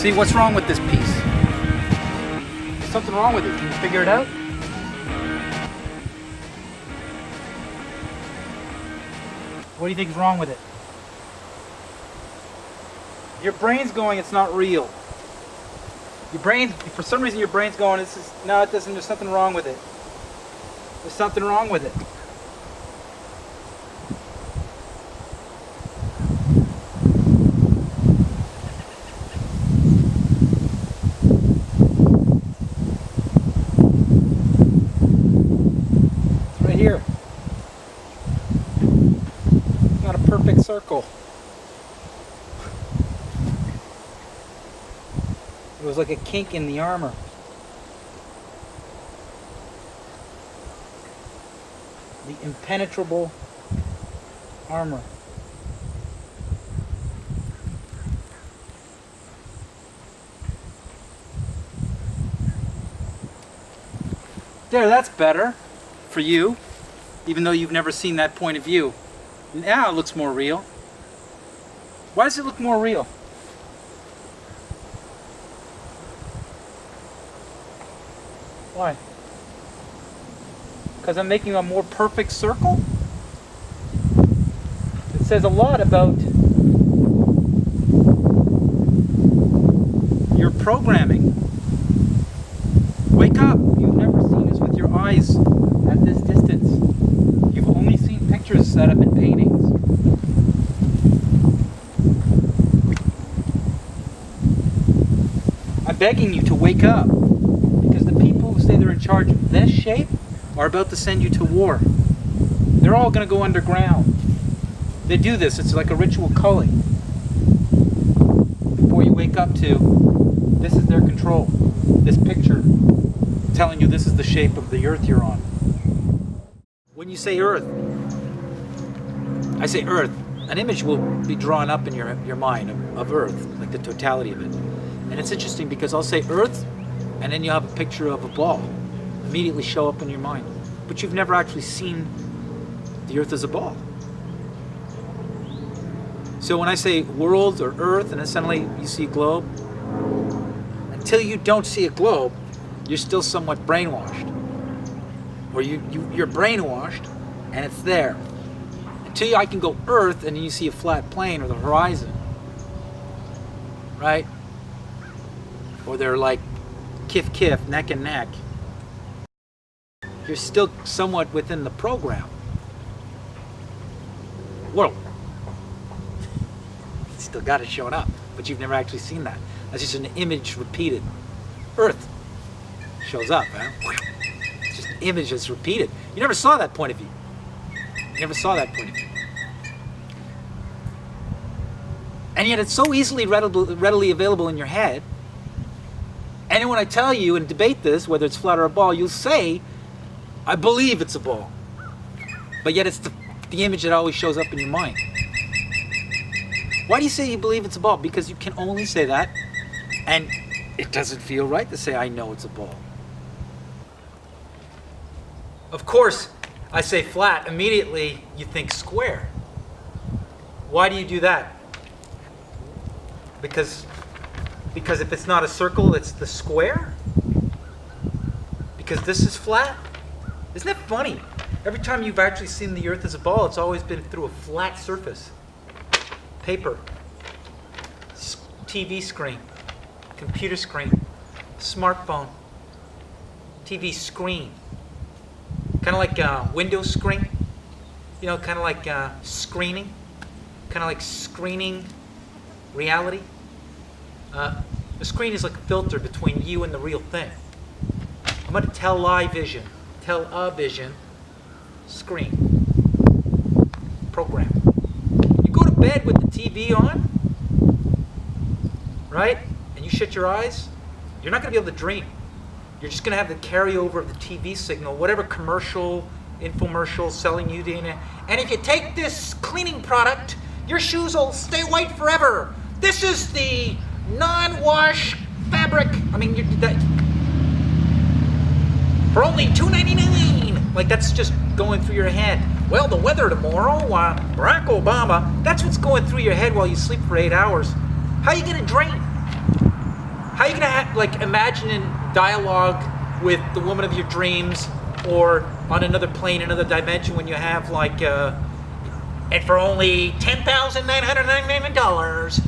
See, what's wrong with this piece? There's something wrong with it. Can you figure it out? What do you think is wrong with it? Your brain's going, it's not real. Your brain, for some reason your brain's going, no, it doesn't, there's something wrong with it. There's something wrong with it. It's right here. It's not a perfect circle. It was like a kink in the armor. The impenetrable armor. There, that's better for you, even though you've never seen that point of view. Now it looks more real. Why does it look more real? Why? Because I'm making a more perfect circle? It says a lot about your programming. Wake up! You've never seen this with your eyes at this distance. You've only seen pictures set up in paintings. I'm begging you to wake up. They're in charge of this shape are about to send you to war. They're all going to go underground. They do this, it's like a ritual culling. Before you wake up to, this is their control. This picture telling you this is the shape of the earth you're on. When you say earth, I say earth, an image will be drawn up in your mind of earth, like the totality of it. And it's interesting because I'll say earth, and then you have a picture of a ball immediately show up in your mind. But you've never actually seen the earth as a ball. So when I say world or earth and then suddenly you see a globe, until you don't see a globe, you're still somewhat brainwashed. Or you're brainwashed and it's there. Until I can go earth and you see a flat plane or the horizon, right? Or they're like kif, neck and neck. You're still somewhat within the program. World. Still got it showing up, but you've never actually seen that. That's just an image repeated. Earth shows up, man. It's just an image that's repeated. You never saw that point of view. You never saw that point of view. And yet it's so easily readily available in your head. And when I tell you and debate this, whether it's flat or a ball, you'll say, I believe it's a ball. But yet it's the image that always shows up in your mind. Why do you say you believe it's a ball? Because you can only say that, and it doesn't feel right to say, I know it's a ball. Of course, I say flat, immediately you think square. Why do you do that? Because if it's not a circle, it's the square? Because this is flat? Isn't that funny? Every time you've actually seen the earth as a ball, it's always been through a flat surface. Paper, TV screen, computer screen, smartphone, TV screen. Kind of like a window screen, you know, kind of like screening, kind of like screening reality. The screen is like a filter between you and the real thing. I'm going to television, television, screen, program. You go to bed with the TV on, right? And you shut your eyes, you're not going to be able to dream. You're just going to have the carryover of the TV signal, whatever commercial, infomercial selling you the internet. And if you take this cleaning product, your shoes will stay white forever. This is the non-wash fabric. I mean, for only $2.99. Like, that's just going through your head. Well, the weather tomorrow, Barack Obama. That's what's going through your head while you sleep for 8 hours. How are you going to dream? How are you gonna like imagine in dialogue with the woman of your dreams, or on another plane, another dimension, when you have like, and for only $10,999.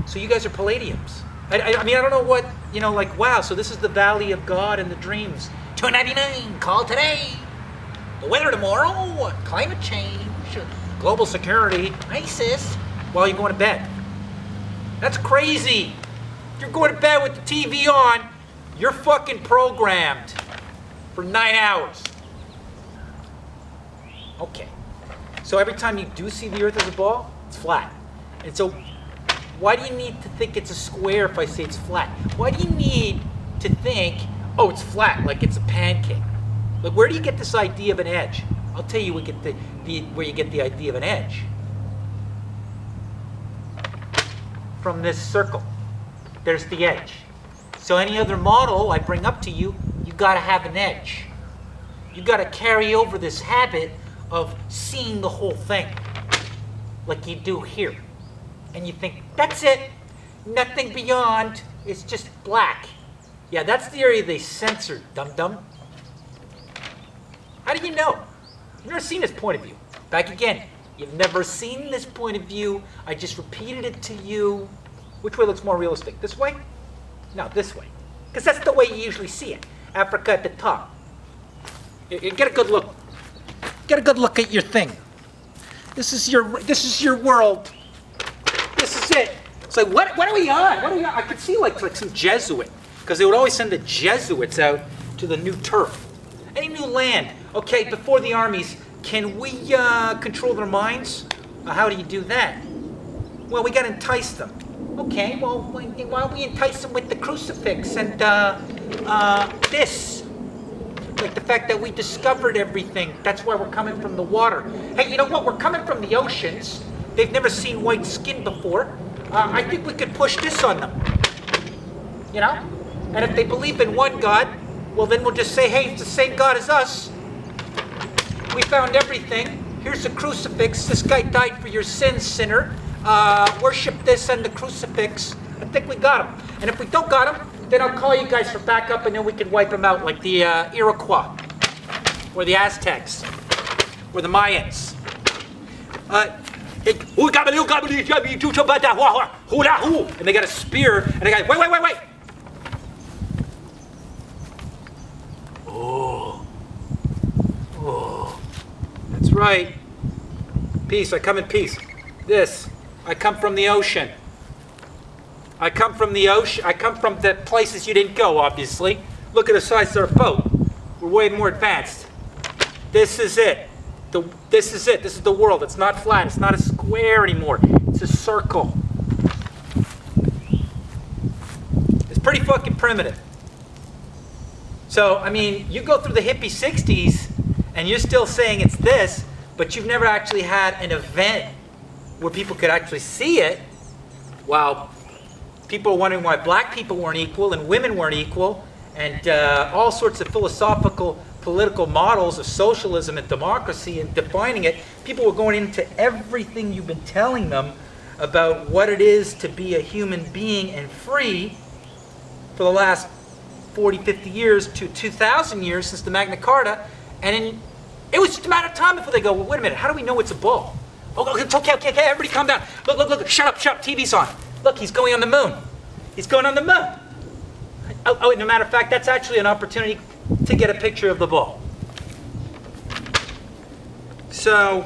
So you guys are palladiums. I mean, I don't know what, you know, like, wow, so this is the valley of God and the dreams. $2.99, call today. The weather tomorrow, climate change, global security, ISIS, while you're going to bed. That's crazy. If you're going to bed with the TV on, you're fucking programmed for 9 hours. Okay. So every time you do see the Earth as a ball, it's flat. And so why do you need to think it's a square if I say it's flat? Why do you need to think, oh, it's flat, like it's a pancake? Like, where do you get this idea of an edge? I'll tell you where you get the idea of an edge. From this circle. There's the edge. So any other model I bring up to you, you gotta have an edge. You gotta carry over this habit of seeing the whole thing, like you do here. And you think, that's it, nothing beyond, it's just black. Yeah, that's the area they censored, dum-dum. How do you know? You've never seen this point of view. Back again, you've never seen this point of view. I just repeated it to you. Which way looks more realistic? This way? No, this way. Because that's the way you usually see it. Africa at the top. You get a good look. Get a good look at your thing. This is your world. This is it. It's like, what are we on? What are we on? I could see like some Jesuit, because they would always send the Jesuits out to the new turf. Any new land. Okay, before the armies, can we control their minds? How do you do that? Well, we got to entice them. Okay, well, why don't we entice them with the crucifix and this? Like the fact that we discovered everything. That's why we're coming from the water. Hey, you know what? We're coming from the oceans. They've never seen white skin before. I think we could push this on them. You know? And if they believe in one God, well, then we'll just say, hey, it's the same God as us. We found everything. Here's a crucifix. This guy died for your sins, sinner. Worship this and the crucifix. I think we got him. And if we don't got him, then I'll call you guys for backup, and then we can wipe them out like the Iroquois, or the Aztecs, or the Mayans. And they got a spear, and they got, wait. Oh, that's right. Peace, I come in peace. This, I come from the ocean. I come from the ocean. I come from the places you didn't go, obviously. Look at the size of our boat. We're way more advanced. This is it. This is it. This is the world. It's not flat. It's not a square anymore. It's a circle. It's pretty fucking primitive. So, I mean, you go through the hippie 60s and you're still saying it's this, but you've never actually had an event where people could actually see it, while people are wondering why black people weren't equal and women weren't equal, and all sorts of philosophical, political models of socialism and democracy and defining it. People were going into everything you've been telling them about what it is to be a human being and free for the last 40, 50 years to 2,000 years since the Magna Carta. And it was just a matter of time before they go, well, wait a minute, how do we know it's a bull? Oh, it's okay, everybody calm down. Look, shut up, TV's on. Look, he's going on the moon. He's going on the moon. Oh, and as a matter of fact, that's actually an opportunity to get a picture of the bull. So,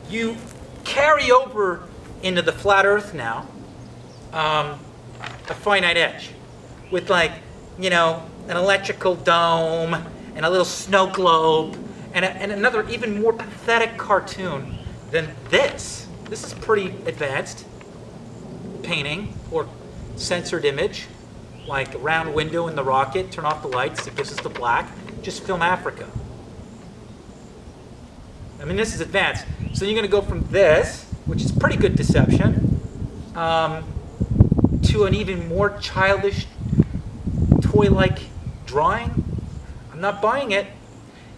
you carry over into the flat earth now a finite edge with, like, you know, an electrical dome and a little snow globe and another even more pathetic cartoon than this. This is pretty advanced painting or censored image, like a round window in the rocket, turn off the lights, it gives us the black, just film Africa. I mean, this is advanced. So you're going to go from this, which is pretty good deception, to an even more childish, toy-like drawing. I'm not buying it.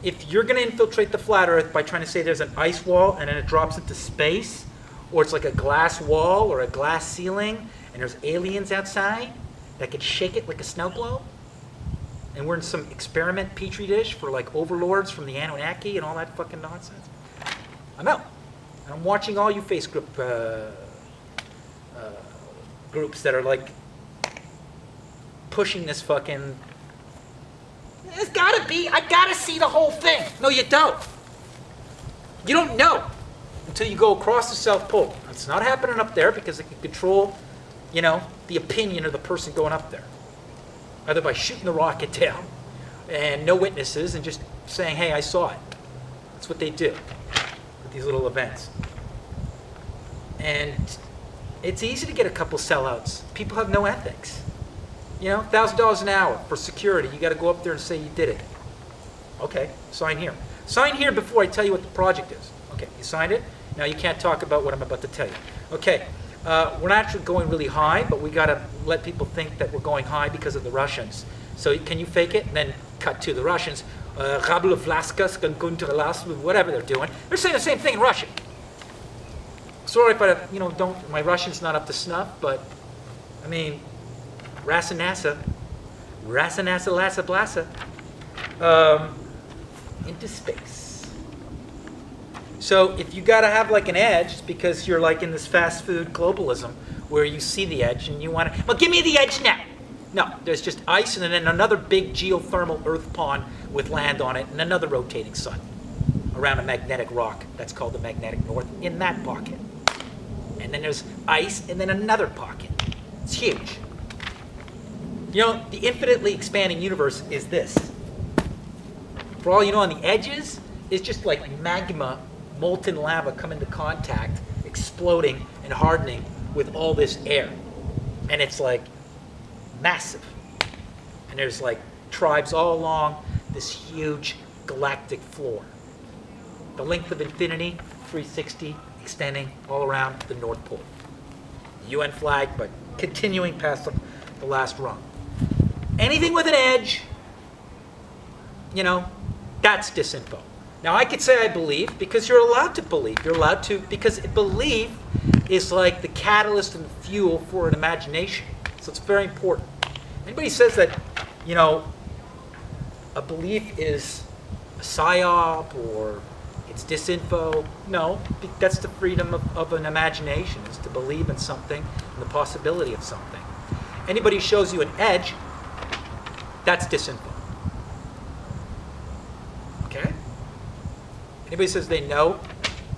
If you're going to infiltrate the flat earth by trying to say there's an ice wall and then it drops into space, or it's like a glass wall or a glass ceiling and there's aliens outside, that could shake it like a snow globe, and we're in some experiment petri dish for like overlords from the Anunnaki and all that fucking nonsense, I'm out. And I'm watching all you Facebook groups that are like pushing this fucking, there's gotta be, I gotta see the whole thing. No, you don't. You don't know until you go across the South Pole. It's not happening up there because it can control, you know, the opinion of the person going up there. Either by shooting the rocket down and no witnesses and just saying, hey, I saw it. That's what they do with these little events. And it's easy to get a couple sellouts. People have no ethics. You know, $1,000 an hour for security. You got to go up there and say you did it. Okay, sign here. Sign here before I tell you what the project is. Okay, you signed it? Now you can't talk about what I'm about to tell you. Okay, we're not actually going really high, but we got to let people think that we're going high because of the Russians. So can you fake it? And then cut to the Russians. Whatever they're doing. They're saying the same thing in Russian. Sorry if I, you know, my Russian's not up to snuff, but I mean, Rasa-nasa, lassa blassa, into space. So if you gotta have like an edge, it's because you're like in this fast food globalism where you see the edge and you want to, well, give me the edge now. No, there's just ice and then another big geothermal earth pond with land on it and another rotating sun around a magnetic rock that's called the magnetic north in that pocket. And then there's ice and then another pocket. It's huge. You know, the infinitely expanding universe is this. For all you know, on the edges, it's just like magma, molten lava come into contact, exploding and hardening with all this air. And it's like massive. And there's like tribes all along this huge galactic floor. The length of infinity, 360, extending all around the North Pole. UN flag, but continuing past the last rung. Anything with an edge, you know, that's disinfo. Now I could say I believe because you're allowed to believe. You're allowed to, because belief is like the catalyst and the fuel for an imagination. So it's very important. Anybody says that, you know, a belief is a psyop or it's disinfo, no, that's the freedom of an imagination, is to believe in something and the possibility of something. Anybody who shows you an edge, that's disinfo. Okay? Anybody says they know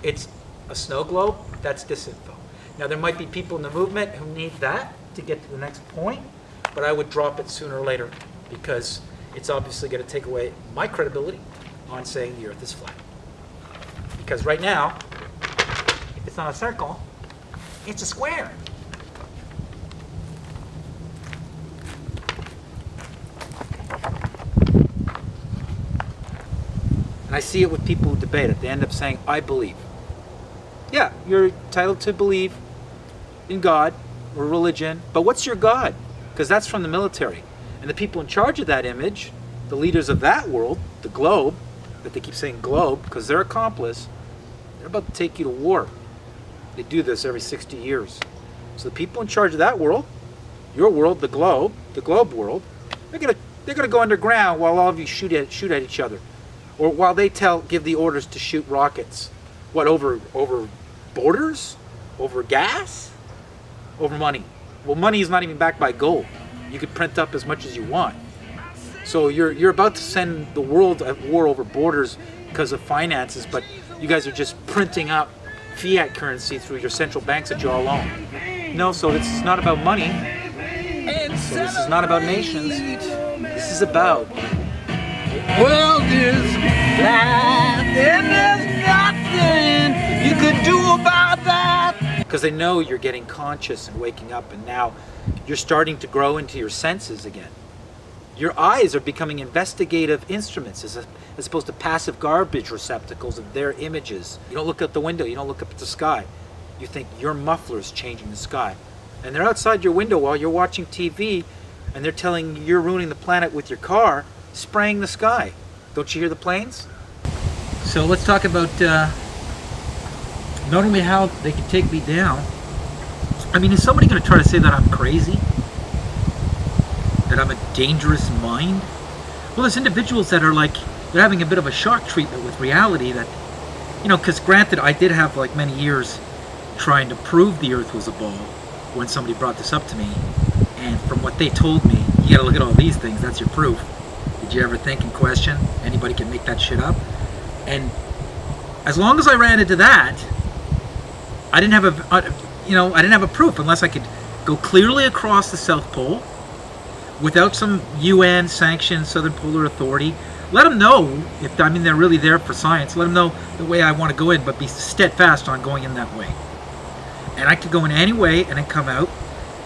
it's a snow globe, that's disinfo. Now there might be people in the movement who need that to get to the next point, but I would drop it sooner or later because it's obviously going to take away my credibility on saying the earth is flat. Because right now, if it's not a circle, it's a square. And I see it with people who debate it. They end up saying, I believe. Yeah, you're entitled to believe in God or religion, but what's your God? Because that's from the military. And the people in charge of that image, the leaders of that world, the globe, that they keep saying globe, because they're accomplice, they're about to take you to war. They do this every 60 years. So the people in charge of that world, your world, the globe world, they're gonna go underground while all of you shoot at each other, or while they give the orders to shoot rockets. What, over borders, over gas, over money? Well, money is not even backed by gold. You could print up as much as you want. So you're about to send the world at war over borders because of finances, but you guys are just printing up fiat currency through your central banks that you all own. No, so this is not about money. So this is not about nations. This is about world is flat and there's nothing you could do about that. Because they know you're getting conscious and waking up, and now you're starting to grow into your senses again. Your eyes are becoming investigative instruments as opposed to passive garbage receptacles of their images. You don't look out the window, you don't look up at the sky. You think your muffler is changing the sky. And they're outside your window while you're watching TV, and they're telling you you're ruining the planet with your car, spraying the sky. Don't you hear the planes? So let's talk about not only how they can take me down. I mean, is somebody going to try to say that I'm crazy? that I'm a dangerous mind? Well, there's individuals that are like, they're having a bit of a shock treatment with reality that, you know, because granted, I did have like many years trying to prove the Earth was a ball when somebody brought this up to me. And from what they told me, you gotta look at all these things, that's your proof. Did you ever think and question? Anybody can make that shit up? And as long as I ran into that, I didn't have I didn't have a proof unless I could go clearly across the South Pole without some UN sanctioned Southern Polar Authority. Let them know, if I mean they're really there for science, let them know the way I want to go in, but be steadfast on going in that way. And I could go in any way and then come out,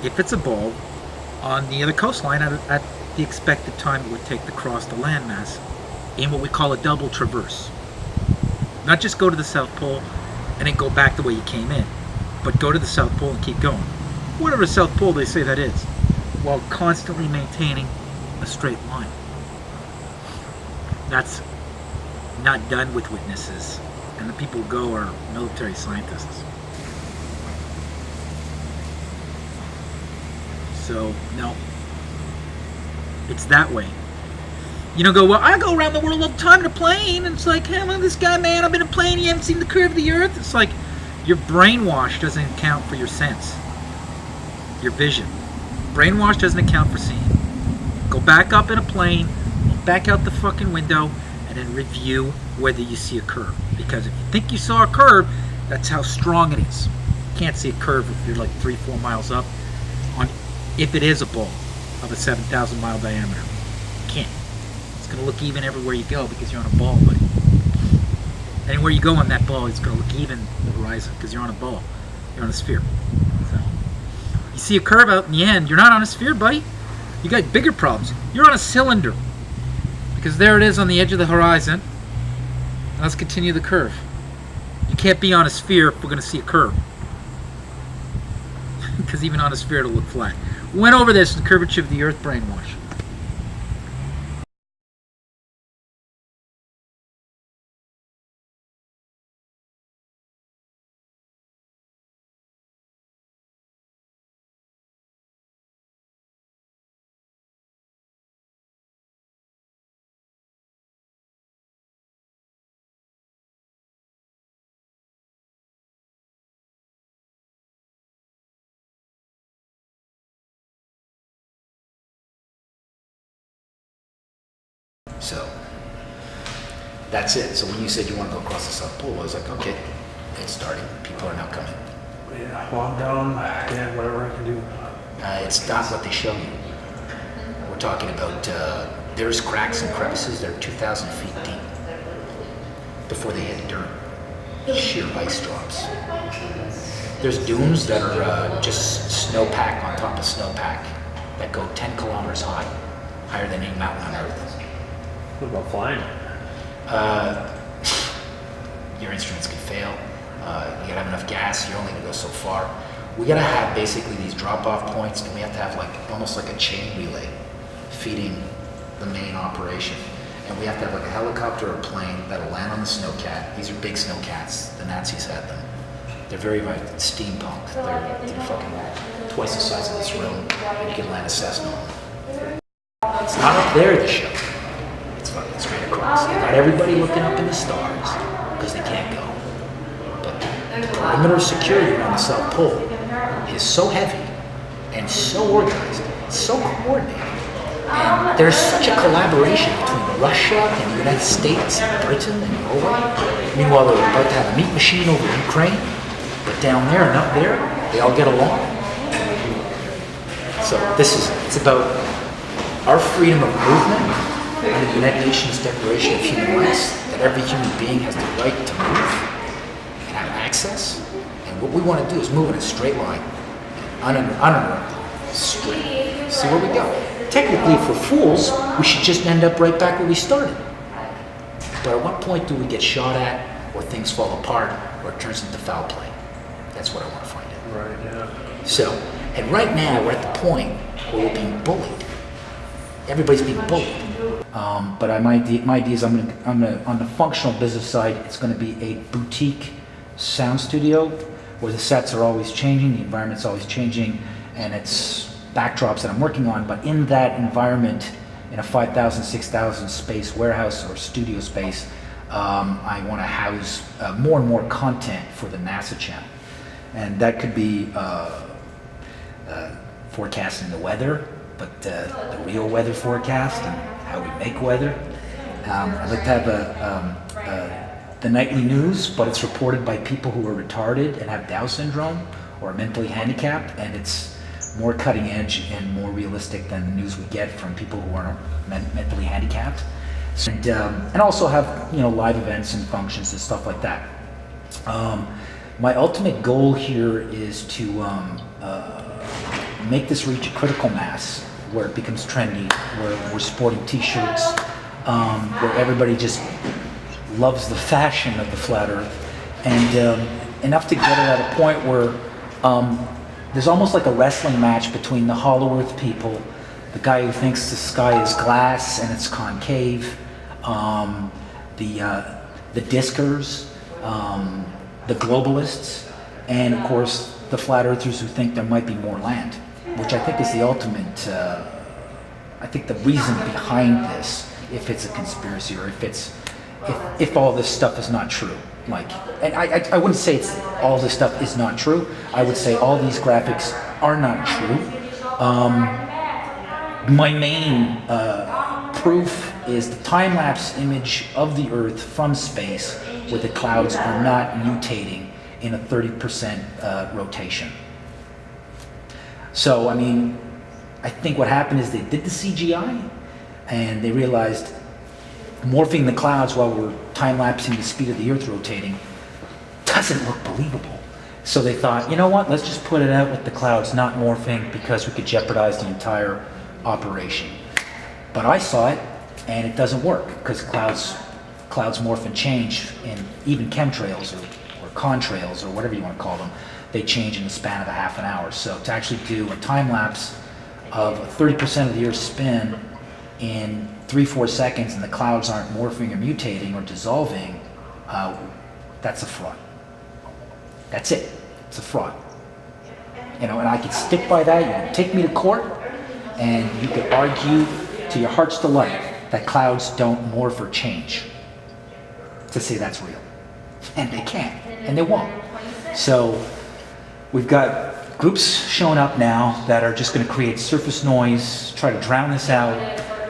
if it's a ball, on the other coastline at the expected time it would take to cross the landmass in what we call a double traverse. Not just go to the South Pole and then go back the way you came in, but go to the South Pole and keep going. Whatever South Pole they say that is, while constantly maintaining a straight line. That's not done with witnesses, and the people who go are military scientists. So, no. It's that way. You don't go, well, I go around the world all the time in a plane, and it's like, hey, well, this guy, man, I've been in a plane, you haven't seen the curve of the Earth. It's like, your brainwash doesn't account for your sense, your vision. Brainwash doesn't account for seeing. Go back up in a plane, back out the fucking window, and then review whether you see a curve. Because if you think you saw a curve, that's how strong it is. You can't see a curve if you're like 3-4 miles up, if it is a ball of a 7,000 mile diameter. You can't. It's going to look even everywhere you go because you're on a ball, buddy. Anywhere you go on that ball, it's going to look even the horizon because you're on a ball. You're on a sphere. So, you see a curve out in the end, you're not on a sphere, buddy. You got bigger problems. You're on a cylinder because there it is on the edge of the horizon. And let's continue the curve. You can't be on a sphere if we're going to see a curve. Because even on a sphere it'll look flat. We went over this in Curvature of the Earth brainwash. So that's it. So when you said you want to go across the South Pole, I was like, okay, it's starting. People are now coming. Yeah, walk down, yeah, whatever I can do. It's not what they show you. We're talking about, there's cracks and crevices that are 2,000 feet deep before they hit dirt. Sheer ice drops. There's dunes that are just snowpack on top of snowpack that go 10 kilometers high, higher than any mountain on Earth. What about flying? Your instruments can fail. You gotta have enough gas. You're only gonna go so far. We gotta have basically these drop-off points, and we have to have like almost like a chain relay feeding the main operation. And we have to have like a helicopter or a plane that'll land on the snowcat. These are big snowcats. The Nazis had them. They're very like steampunk. They're fucking twice the size of this room, and you can land a Cessna on them. It's not up there at the show. It's fucking straight across. They got everybody looking up in the stars because they can't go. But the perimeter security around the South Pole is so heavy and so organized, so coordinated. And there's such a collaboration between Russia and the United States and Britain and Norway. Meanwhile, they're about to have a meat machine over Ukraine, but down there and up there, they all get along. So it's about our freedom of movement and the United Nations Declaration of Human Rights, that every human being has the right to move and have access. And what we want to do is move in a straight line, uninterrupted, straight. See where we go. Technically, for fools, we should just end up right back where we started. But at what point do we get shot at, or things fall apart, or it turns into foul play? That's what I want to find out. Right, yeah. So, and right now we're at the point where we're being bullied. Everybody's being bullied. But my idea is I'm gonna on the functional business side, it's gonna be a boutique sound studio where the sets are always changing, the environment's always changing, and it's backdrops that I'm working on, but in that environment, in a 5,000, 6,000 space warehouse or studio space, I want to house more and more content for the NASA channel. And that could be forecasting the weather, but the real weather forecast and how we make weather. I'd like to have the nightly news, but it's reported by people who are retarded and have Down syndrome or mentally handicapped, and it's more cutting edge and more realistic than the news we get from people who are mentally handicapped. And also have, you know, live events and functions and stuff like that. My ultimate goal here is to make this reach a critical mass where it becomes trendy, where we're sporting t-shirts, where everybody just loves the fashion of the flat earth, and enough to get it at a point where there's almost like a wrestling match between the hollow earth people, the guy who thinks the sky is glass and it's concave, the diskers, the globalists, and of course the flat earthers who think there might be more land, which I think is the ultimate, I think the reason behind this, if it's a conspiracy or if all this stuff is not true. Like, and I wouldn't say it's all this stuff is not true. I would say all these graphics are not true. My main proof is the time-lapse image of the Earth from space where the clouds are not mutating in a 30% rotation. So, I mean, I think what happened is they did the CGI and they realized morphing the clouds while we're time-lapsing the speed of the Earth rotating doesn't look believable. So they thought, you know what, let's just put it out with the clouds not morphing because we could jeopardize the entire operation. But I saw it and it doesn't work because clouds morph and change, and even chemtrails or contrails or whatever you want to call them, they change in the span of a half an hour. So to actually do a time-lapse of 30% of the Earth's spin in 3-4 seconds and the clouds aren't morphing or mutating or dissolving, that's a fraud. That's it. It's a fraud. You know, and I could stick by that. You can take me to court and you could argue to your heart's delight that clouds don't morph or change to say that's real. And they can't, and they won't. So we've got groups showing up now that are just going to create surface noise, try to drown this out,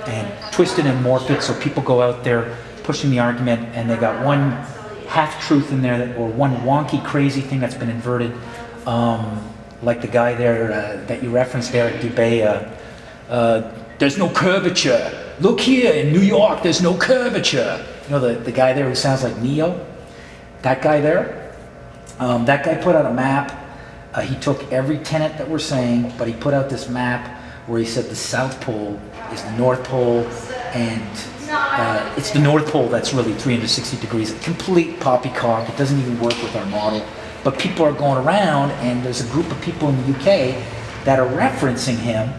and twist it and morph it so people go out there pushing the argument, and they got one half-truth in there, or one wonky, crazy thing that's been inverted, like the guy there that you referenced there at Dubai. There's no curvature. Look here, in New York, there's no curvature. You know, the guy there who sounds like Neo? That guy there? That guy put out a map. He took every tenet that we're saying, but he put out this map where he said the South Pole is the North Pole, and it's the North Pole that's really 360 degrees. A complete poppycock. It doesn't even work with our model. But people are going around, and there's a group of people in the UK that are referencing him,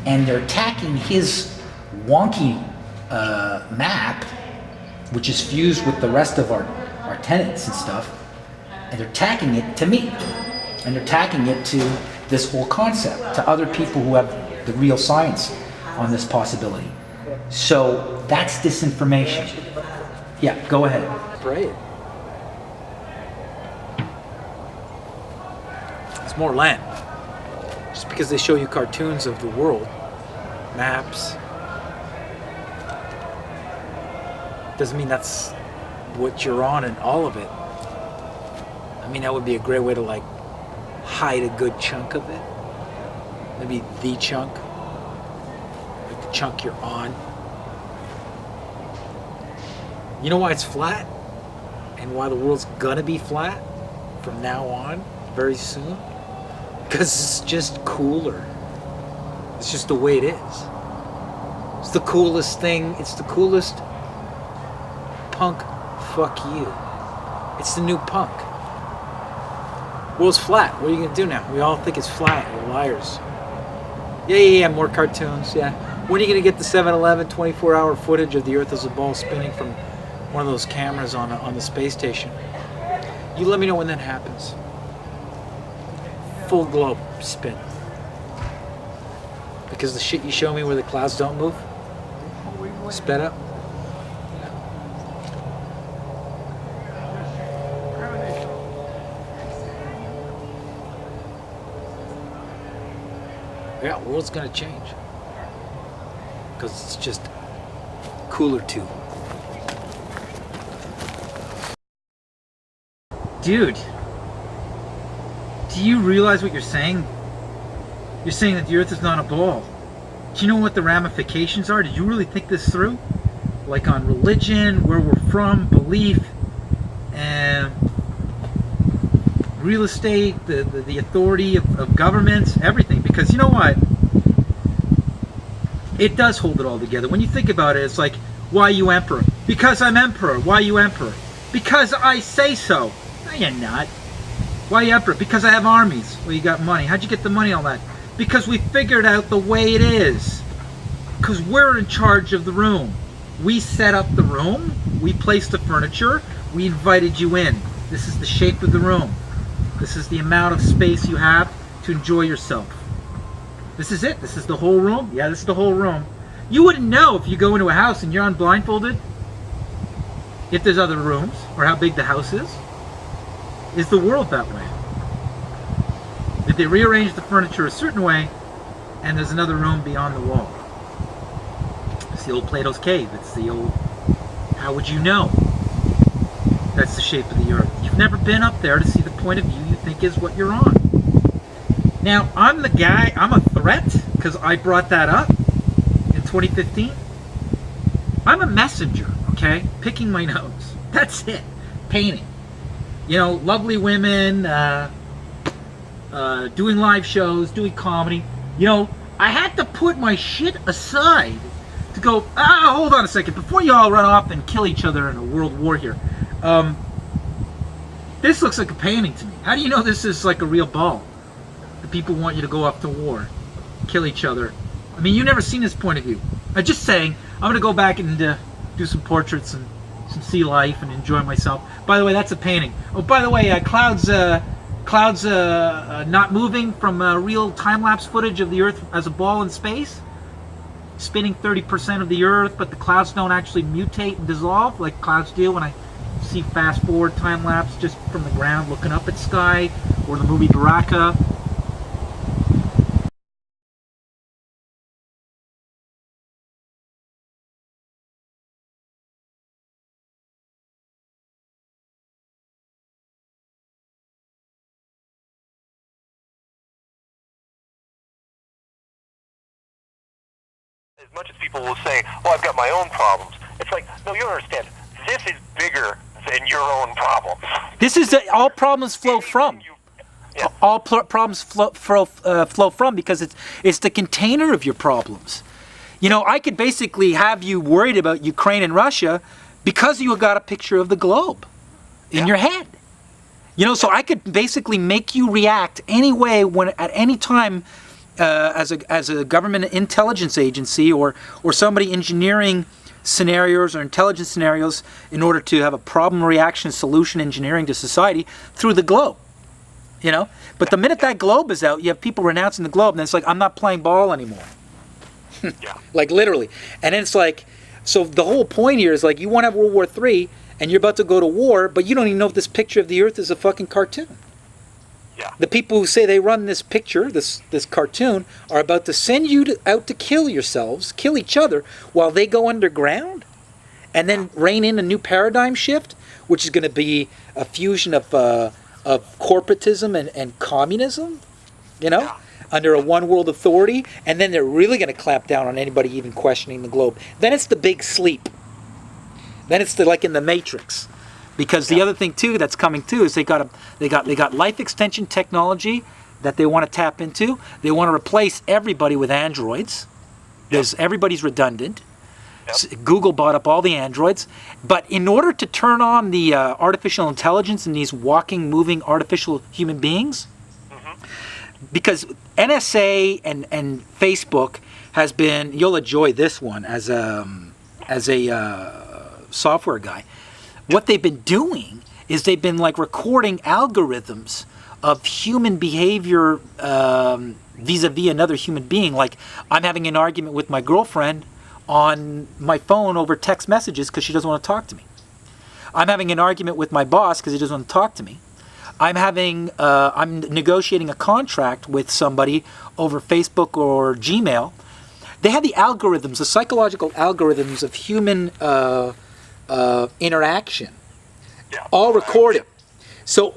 and they're attacking his wonky map, which is fused with the rest of our tenets and stuff, and they're attacking it to me, and they're attacking it to this whole concept, to other people who have the real science on this possibility. So that's disinformation. Yeah, go ahead. Right. It's more land. Just because they show you cartoons of the world, maps, doesn't mean that's what you're on in all of it. I mean, that would be a great way to like hide a good chunk of it. Maybe the chunk, like the chunk you're on. You know why it's flat? And why the world's gonna be flat from now on, very soon? Because it's just cooler. It's just the way it is. It's the coolest thing. It's the coolest punk fuck you. It's the new punk. World's flat. What are you gonna do now? We all think it's flat. We're liars. Yeah, more cartoons, yeah. When are you gonna get the 7-Eleven 24-hour footage of the Earth as a ball spinning from one of those cameras on the space station? You let me know when that happens. Full globe spin. Because the shit you show me where the clouds don't move? Sped up? Yeah, the world's gonna change. Because it's just cooler too. Dude, do you realize what you're saying? You're saying that the Earth is not a ball. Do you know what the ramifications are? Did you really think this through? Like on religion, where we're from, belief, and real estate, the authority of governments, everything. Because you know what? It does hold it all together. When you think about it, it's like, why you emperor? Because I'm emperor. Why you emperor? Because I say so. No, you're not. Why you emperor? Because I have armies. Well, you got money. How'd you get the money on that? Because we figured out the way it is. Because we're in charge of the room. We set up the room. We placed the furniture. We invited you in. This is the shape of the room. This is the amount of space you have to enjoy yourself. This is it. This is the whole room. Yeah, this is the whole room. You wouldn't know if you go into a house and you're unblindfolded if there's other rooms or how big the house is. Is the world that way? Did they rearrange the furniture a certain way and there's another room beyond the wall? It's the old Plato's cave. It's the old, how would you know? That's the shape of the earth. You've never been up there to see the point of view you think is what you're on. Now, I'm the guy, I'm a threat because I brought that up in 2015. I'm a messenger, okay? Picking my nose. That's it. Painting. You know, lovely women, doing live shows, doing comedy. You know, I had to put my shit aside to go, hold on a second, before you all run off and kill each other in a world war here. This looks like a painting to me. How do you know this is like a real ball? The people want you to go off to war, kill each other. I mean, you've never seen this point of view. I'm just saying, I'm going to go back and do some portraits and some sea life and enjoy myself. By the way, that's a painting. Oh, by the way, clouds not moving from real time-lapse footage of the Earth as a ball in space. Spinning 30% of the Earth, but the clouds don't actually mutate and dissolve like clouds do when I see fast-forward time-lapse just from the ground looking up at sky, or the movie Baraka. As much as people will say, oh, I've got my own problems, it's like, no, you don't understand. This is bigger than your own problems. This is all problems flow from. Yeah. All problems flow from, because it's the container of your problems. You know, I could basically have you worried about Ukraine and Russia because you got a picture of the globe in your head. You know, so I could basically make you react any way when at any time. As a government intelligence agency or somebody engineering scenarios or intelligence scenarios in order to have a problem reaction solution engineering to society through the globe, you know. But the minute that globe is out, you have people renouncing the globe, and it's like, I'm not playing ball anymore. Like literally. And then it's like, so the whole point here is like, you want to have World War III and you're about to go to war, but you don't even know if this picture of the Earth is a fucking cartoon. Yeah. The people who say they run this picture, this cartoon, are about to send you out to kill yourselves, kill each other, while they go underground, and then rein in a new paradigm shift, which is going to be a fusion of corporatism and communism, you know, under a one world authority, and then they're really going to clamp down on anybody even questioning the globe. Then it's the big sleep. Then it's like in the Matrix. Because the other thing too that's coming too is they got life extension technology that they want to tap into. They want to replace everybody with androids. Everybody's redundant. Google bought up all the androids, but in order to turn on the artificial intelligence in these walking, moving artificial human beings, because NSA and Facebook has been, you'll enjoy this one as a software guy. What they've been doing is they've been like recording algorithms of human behavior vis-a-vis another human being. Like, I'm having an argument with my girlfriend on my phone over text messages because she doesn't want to talk to me. I'm having an argument with my boss because he doesn't want to talk to me. I'm negotiating a contract with somebody over Facebook or Gmail. They have the algorithms, the psychological algorithms of human interaction, all recorded. So,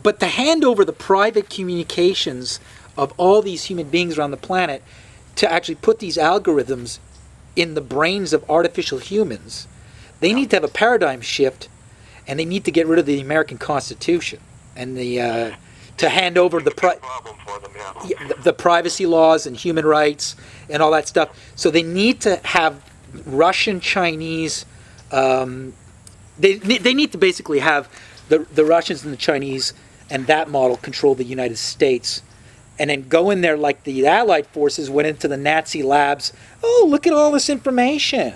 but to hand over the private communications of all these human beings around the planet to actually put these algorithms in the brains of artificial humans, they need to have a paradigm shift, and they need to get rid of the American Constitution and to hand over the privacy laws and human rights and all that stuff. So they need to have Russian, Chinese. They need to basically have the Russians and the Chinese and that model control the United States, and then go in there like the Allied forces went into the Nazi labs. Oh, look at all this information.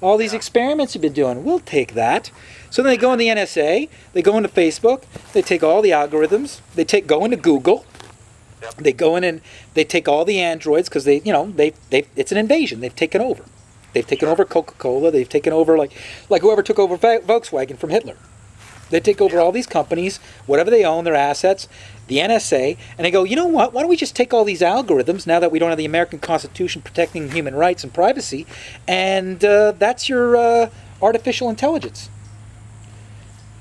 All these experiments you've been doing. We'll take that. So then they go in the NSA, they go into Facebook, they take all the algorithms, go into Google, they go in and they take all the androids because it's an invasion. They've taken over. They've taken over Coca-Cola. They've taken over like whoever took over Volkswagen from Hitler. They take over all these companies, whatever they own, their assets, the NSA, and they go, you know what? Why don't we just take all these algorithms now that we don't have the American Constitution protecting human rights and privacy, and that's your artificial intelligence.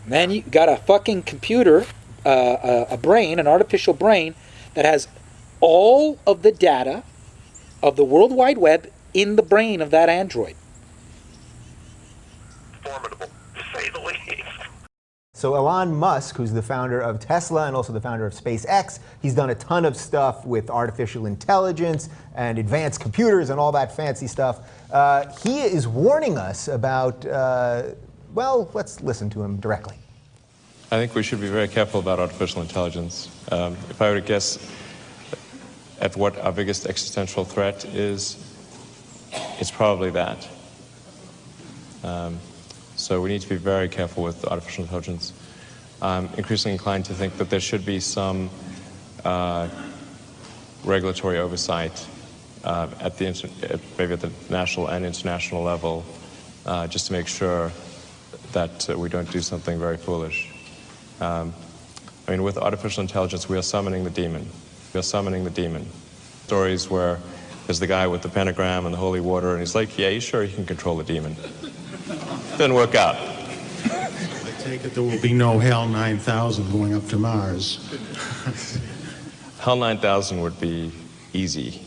Then you got a fucking computer, a brain, an artificial brain that has all of the data of the World Wide Web in the brain of that android. Formidable, to say the least. So Elon Musk, who's the founder of Tesla and also the founder of SpaceX, he's done a ton of stuff with artificial intelligence and advanced computers and all that fancy stuff. He is warning us about, well, let's listen to him directly. I think we should be very careful about artificial intelligence. If I were to guess at what our biggest existential threat is, it's probably that. So we need to be very careful with artificial intelligence. I'm increasingly inclined to think that there should be some regulatory oversight maybe at the national and international level, just to make sure that we don't do something very foolish. I mean, with artificial intelligence, we are summoning the demon. We are summoning the demon. Stories where there's the guy with the pentagram and the holy water, and he's like, yeah, you sure you can control the demon? Didn't work out. I take it there will be no HAL 9000 going up to Mars. HAL 9000 would be easy.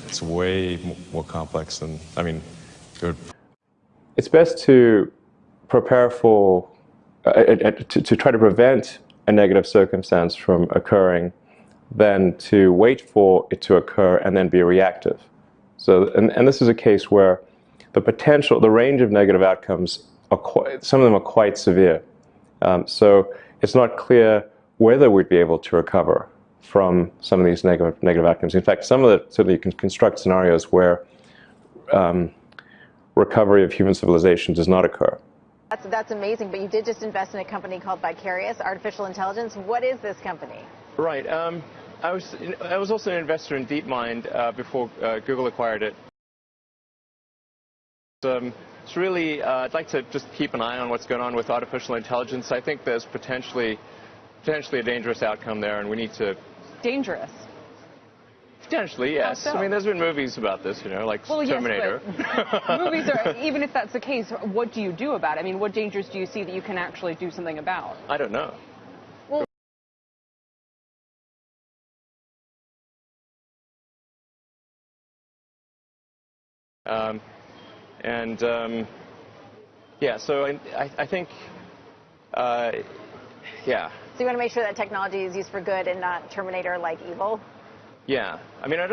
It's way more complex than, I mean, good. It's best to prepare for, to try to prevent a negative circumstance from occurring than to wait for it to occur and then be reactive. So, and this is a case where the range of negative outcomes, some of them are quite severe. So it's not clear whether we'd be able to recover from some of these negative outcomes. In fact, certainly you can construct scenarios where recovery of human civilization does not occur. That's amazing, but you did just invest in a company called Vicarious Artificial Intelligence. What is this company? Right. I was also an investor in DeepMind before Google acquired it. It's really, I'd like to just keep an eye on what's going on with artificial intelligence. I think there's potentially a dangerous outcome there, and we need to... Dangerous? Potentially, yes. How so? I mean, there's been movies about this, like Terminator. Yes, but movies are, even if that's the case, what do you do about it? I mean, what dangers do you see that you can actually do something about? I don't know. Well, yeah, so I think, yeah. So you want to make sure that technology is used for good and not Terminator-like evil? Yeah. I mean, if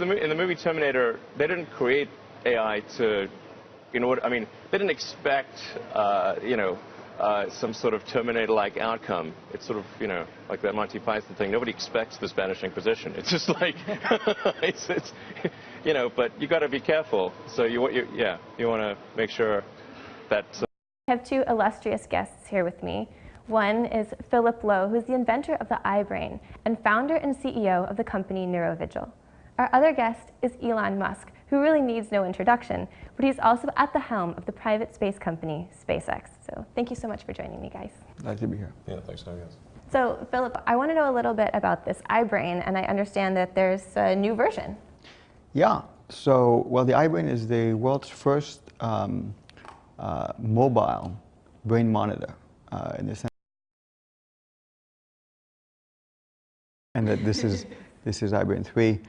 in the movie Terminator, they didn't create AI to, they didn't expect, some sort of Terminator-like outcome. It's sort of, like that Monty Python thing. Nobody expects the Spanish Inquisition. It's just like, but you got to be careful. So you want to make sure that. I have two illustrious guests here with me. One is Philip Lowe, who's the inventor of the iBrain and founder and CEO of the company Neurovigil. Our other guest is Elon Musk, who really needs no introduction, but he's also at the helm of the private space company SpaceX. So thank you so much for joining me, guys. Glad to be here. Yeah, thanks for having us. So Philip, I want to know a little bit about this iBrain, and I understand that there's a new version. Yeah, so, well, the iBrain is the world's first mobile brain monitor in the sense. And that this is iBrain 3.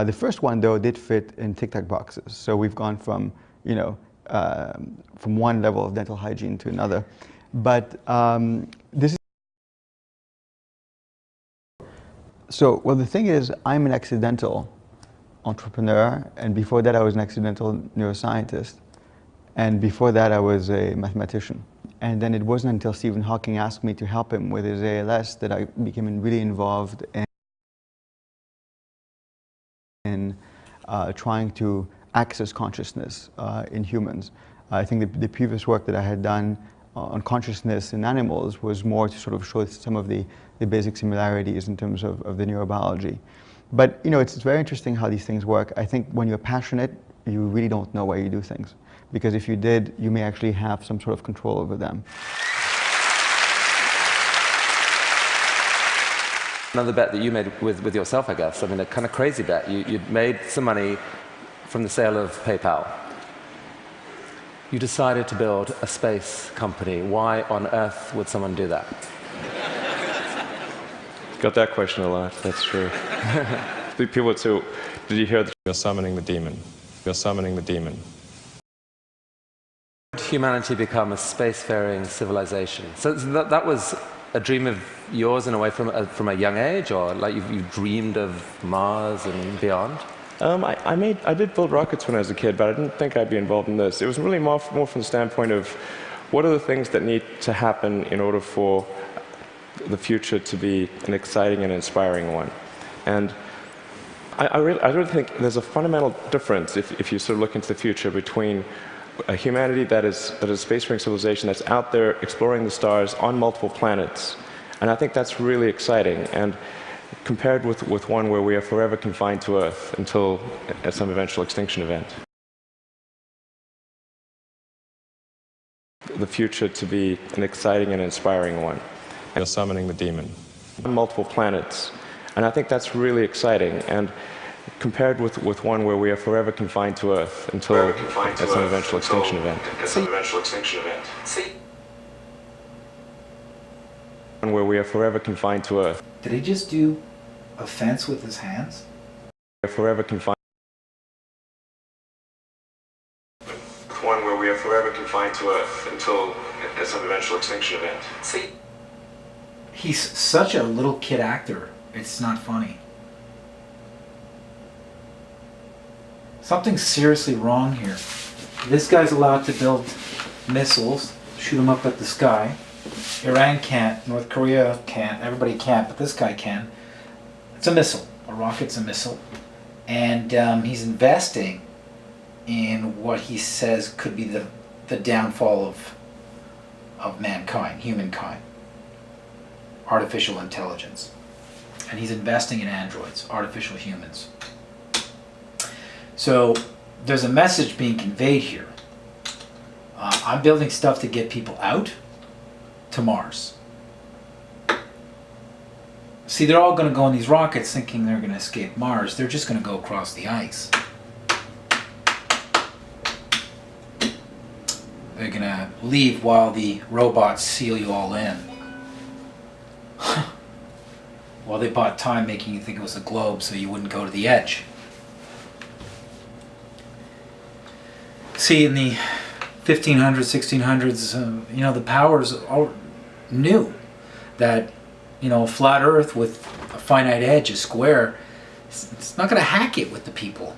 The first one, though, did fit in Tic Tac boxes. So we've gone from, from one level of dental hygiene to another. But this is. So, well, the thing is, I'm an accidental entrepreneur, and before that I was an accidental neuroscientist. And before that I was a mathematician. And then it wasn't until Stephen Hawking asked me to help him with his ALS that I became really involved in trying to access consciousness in humans. I think the previous work that I had done on consciousness in animals was more to sort of show some of the basic similarities in terms of the neurobiology. But it's very interesting how these things work. I think when you're passionate, you really don't know why you do things. Because if you did, you may actually have some sort of control over them. Another bet that you made with yourself, I guess. I mean, a kind of crazy bet. You'd made some money from the sale of PayPal. You decided to build a space company. Why on earth would someone do that? Got that question a lot, that's true. People would say, did you hear that you're summoning the demon? You're summoning the demon. Humanity become a spacefaring civilization. So that was a dream of yours in a way from a young age, or like you dreamed of Mars and beyond? I did build rockets when I was a kid, but I didn't think I'd be involved in this. It was really more from the standpoint of what are the things that need to happen in order for the future to be an exciting and inspiring one. And I really think there's a fundamental difference if you sort of look into the future between a humanity that is a spacefaring civilization that's out there exploring the stars on multiple planets. And I think that's really exciting. And compared with one where we are forever confined to Earth until some eventual extinction event. The future to be an exciting and inspiring one. And summoning the demon. On multiple planets. And I think that's really exciting. And compared with one where we are forever confined to Earth until some eventual extinction event. One where we are forever confined to Earth. Did he just do a fence with his hands? We are forever confined. One where we are forever confined to Earth until some eventual extinction event. See, he's such a little kid actor. It's not funny. Something's seriously wrong here. This guy's allowed to build missiles, shoot them up at the sky. Iran can't, North Korea can't, everybody can't, but this guy can. It's a missile. A rocket's a missile. And he's investing in what he says could be the downfall of mankind, humankind. Artificial intelligence. And he's investing in androids, artificial humans. So there's a message being conveyed here. I'm building stuff to get people out to Mars. See, they're all going to go on these rockets thinking they're going to escape Mars. They're just going to go across the ice. They're going to leave while the robots seal you all in. Well, they bought time making you think it was a globe so you wouldn't go to the edge. See, in the 1500s, 1600s, the powers all knew that, a flat Earth with a finite edge, a square, it's not going to hack it with the people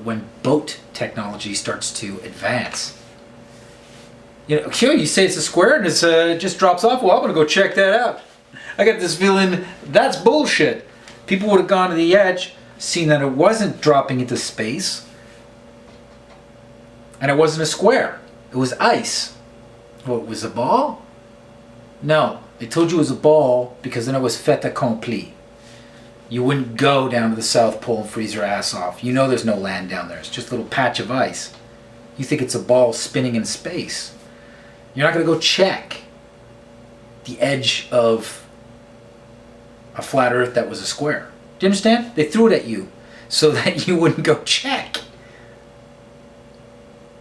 when boat technology starts to advance. Sure, you say it's a square and it just drops off. Well, I'm going to go check that out. I got this feeling that's bullshit. People would have gone to the edge, seen that it wasn't dropping into space, and it wasn't a square. It was ice. Well, it was a ball? No, they told you it was a ball because then it was fait accompli. You wouldn't go down to the South Pole and freeze your ass off. You know there's no land down there. It's just a little patch of ice. You think it's a ball spinning in space. You're not going to go check the edge of a flat Earth that was a square. Do you understand? They threw it at you so that you wouldn't go check.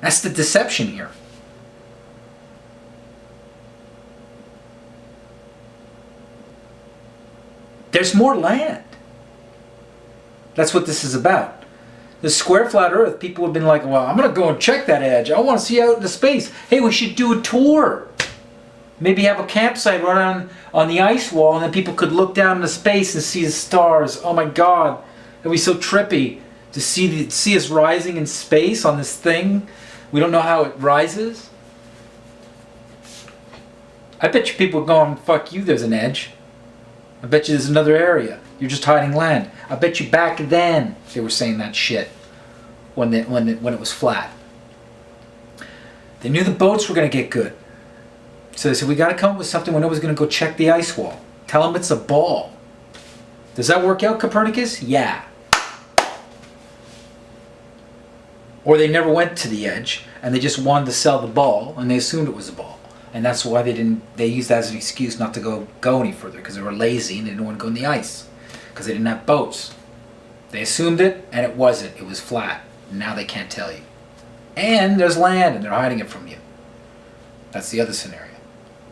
That's the deception here. There's more land. That's what this is about. The square flat Earth, people have been like, well, I'm going to go and check that edge. I want to see out into space. Hey, we should do a tour. Maybe have a campsite right on the ice wall, and then people could look down into space and see the stars. Oh my God, it'd be so trippy to see us rising in space on this thing. We don't know how it rises. I bet you people are going, fuck you, there's an edge. I bet you there's another area. You're just hiding land. I bet you back then they were saying that shit when it was flat. They knew the boats were going to get good. So they said, we got to come up with something when nobody's going to go check the ice wall. Tell them it's a ball. Does that work out, Copernicus? Yeah. Or they never went to the edge and they just wanted to sell the ball and they assumed it was a ball. And that's why they used that as an excuse not to go any further, because they were lazy and they didn't want to go in the ice because they didn't have boats. They assumed it and it wasn't. It was flat. Now they can't tell you. And there's land and they're hiding it from you. That's the other scenario.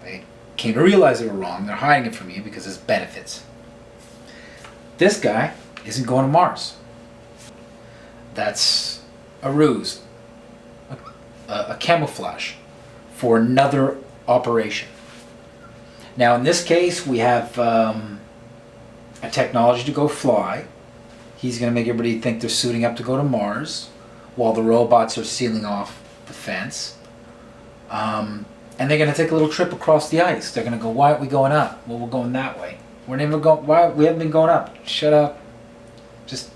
They came to realize they were wrong. They're hiding it from you because there's benefits. This guy isn't going to Mars. That's a ruse, a camouflage for another operation. Now in this case we have a technology to go fly. He's going to make everybody think they're suiting up to go to Mars while the robots are sealing off the fence. And they're going to take a little trip across the ice. They're going to go, why aren't we going up? Well, we're going that way. We're never going, why? We haven't been going up. Shut up. Just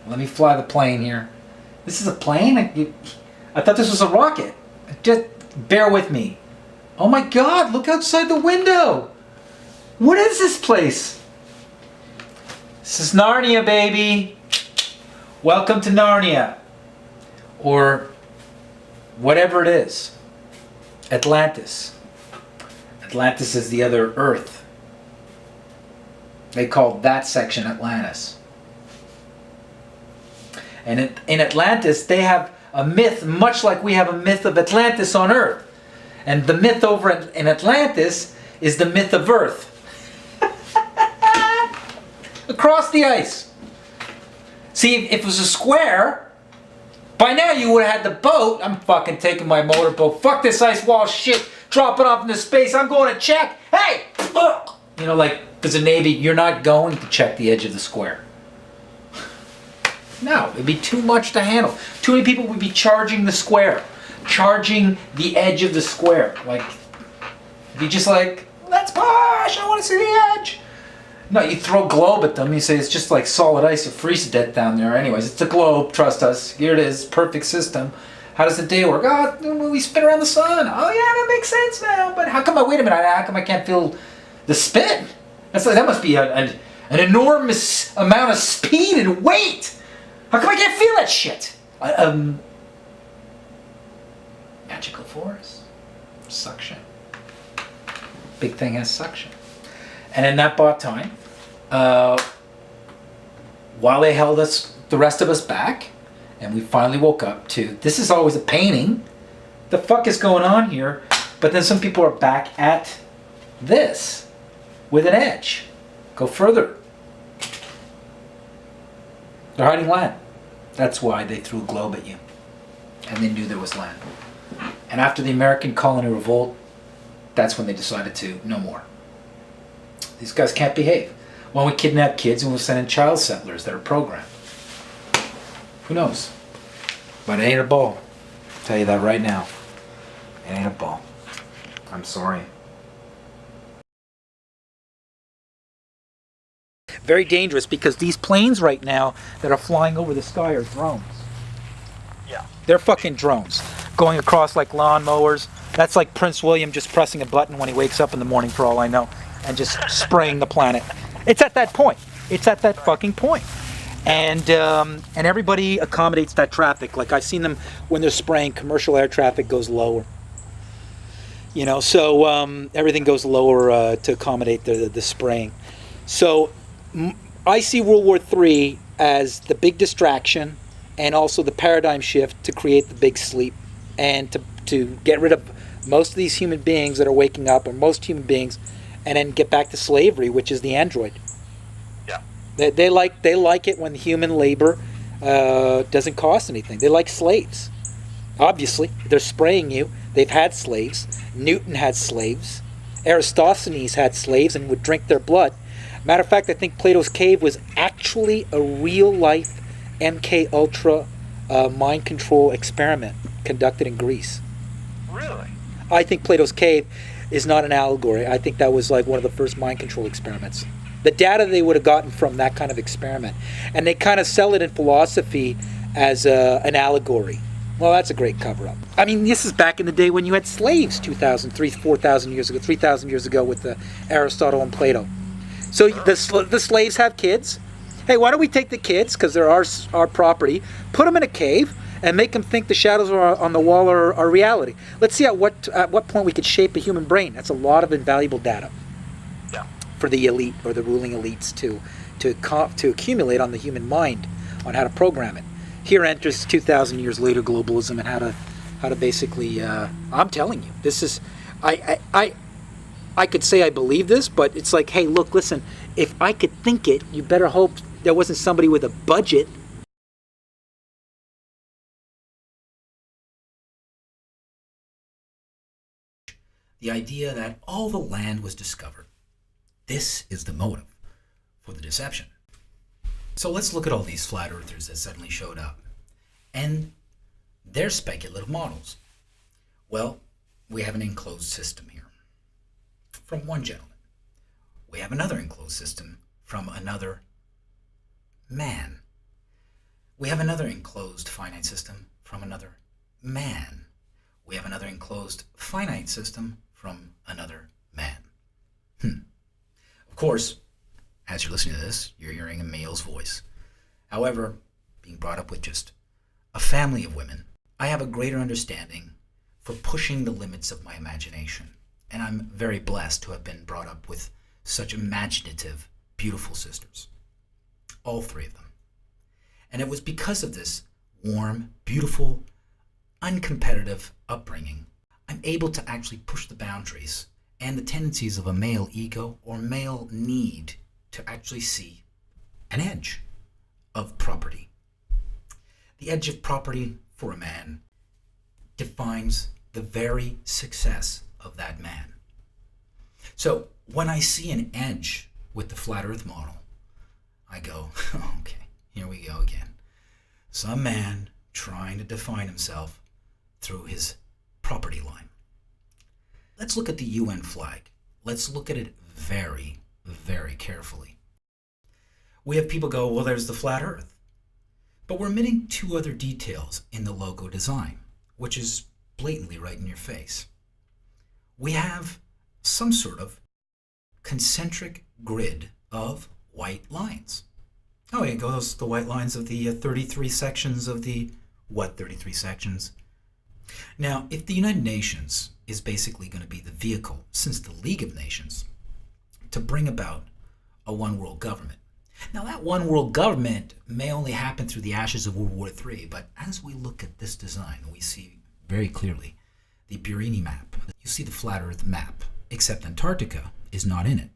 let me fly the plane here. This is a plane? I thought this was a rocket. Just bear with me. Oh my God, look outside the window. What is this place? This is Narnia, baby. Welcome to Narnia. Or whatever it is. Atlantis. Atlantis is the other Earth. They called that section Atlantis. And in Atlantis, they have a myth much like we have a myth of Atlantis on Earth. And the myth over in Atlantis is the myth of Earth. Across the ice. See, if it was a square, by now you would have had the boat. I'm fucking taking my motorboat. Fuck this ice wall shit. Drop it off into space. I'm going to check. Hey! You know, like, as a Navy, you're not going to check the edge of the square. No, it'd be too much to handle. Too many people would be charging the square. Charging the edge of the square. Like, be just like, let's push, I want to see the edge. No, you throw a globe at them, you say it's just like solid ice or freeze to death down there. Anyways, it's a globe, trust us. Here it is, perfect system. How does the day work? Oh, we spin around the sun. Oh yeah, that makes sense now. But how come wait a minute, how come I can't feel the spin? That must be an enormous amount of speed and weight. How come I can't feel that shit? Magical force. Suction. Big thing has suction. And in that bought time, while they held us, the rest of us back, and we finally woke up to, this is always a painting. The fuck is going on here? But then some people are back at this with an edge. Go further. They're hiding land. That's why they threw a globe at you. And they knew there was land. And after the American colony revolt, that's when they decided to, no more. These guys can't behave. When we kidnap kids and we'll send in child settlers that are programmed. Who knows? But it ain't a ball. I'll tell you that right now. It ain't a ball. I'm sorry. Very dangerous because these planes right now that are flying over the sky are drones. Yeah. They're fucking drones. Going across like lawnmowers. That's like Prince William just pressing a button when he wakes up in the morning, for all I know, and just spraying the planet. It's at that point. It's at that fucking point. And everybody accommodates that traffic. Like I've seen them when they're spraying, commercial air traffic goes lower. You know, so everything goes lower to accommodate the spraying. So I see World War III as the big distraction and also the paradigm shift to create the big sleep and to get rid of most of these human beings that are waking up, or most human beings, and then get back to slavery, which is the android. Yeah. They like it when human labor doesn't cost anything. They like slaves. Obviously, they're spraying you. They've had slaves. Newton had slaves. Aristophanes had slaves and would drink their blood. Matter of fact, I think Plato's Cave was actually a real-life MK Ultra mind control experiment conducted in Greece. Really? I think Plato's Cave is not an allegory. I think that was like one of the first mind control experiments. The data they would have gotten from that kind of experiment. And they kind of sell it in philosophy as an allegory. Well, that's a great cover-up. I mean, this is back in the day when you had slaves 2,000, 3,000, 4,000 years ago, 3,000 years ago with Aristotle and Plato. So the slaves have kids. Hey, why don't we take the kids, because they're our property, put them in a cave, and make them think the shadows on the wall are reality. Let's see at what point we could shape a human brain. That's a lot of invaluable data for the elite or the ruling elites to accumulate on the human mind, on how to program it. Here enters 2,000 years later globalism and how to basically. I'm telling you, this is I could say I believe this, but it's like, hey, look, listen, if I could think it, you better hope there wasn't somebody with a budget. The idea that all the land was discovered. This is the motive for the deception. So let's look at all these flat earthers that suddenly showed up and their speculative models. Well, we have an enclosed system here from one gentleman. We have another enclosed system from another man. We have another enclosed finite system from another man. We have another enclosed finite system from another man. Of course, as you're listening to this, you're hearing a male's voice. However, being brought up with just a family of women, I have a greater understanding for pushing the limits of my imagination. And I'm very blessed to have been brought up with such imaginative, beautiful sisters. All three of them. And it was because of this warm, beautiful, uncompetitive upbringing, I'm able to actually push the boundaries and the tendencies of a male ego or male need to actually see an edge of property. The edge of property for a man defines the very success of that man. So when I see an edge with the flat earth model, I go, okay, here we go again. Some man trying to define himself through his property line. Let's look at the UN flag. Let's look at it very, very carefully. We have people go, well, there's the flat earth. But we're omitting two other details in the logo design, which is blatantly right in your face. We have some sort of concentric grid of white lines. Oh, here goes the white lines of the 33 sections of the, what 33 sections? Now, if the United Nations is basically going to be the vehicle, since the League of Nations, to bring about a one world government. Now, that one world government may only happen through the ashes of World War III, but as we look at this design, we see very clearly the Burini map. You see the flat earth map, except Antarctica is not in it.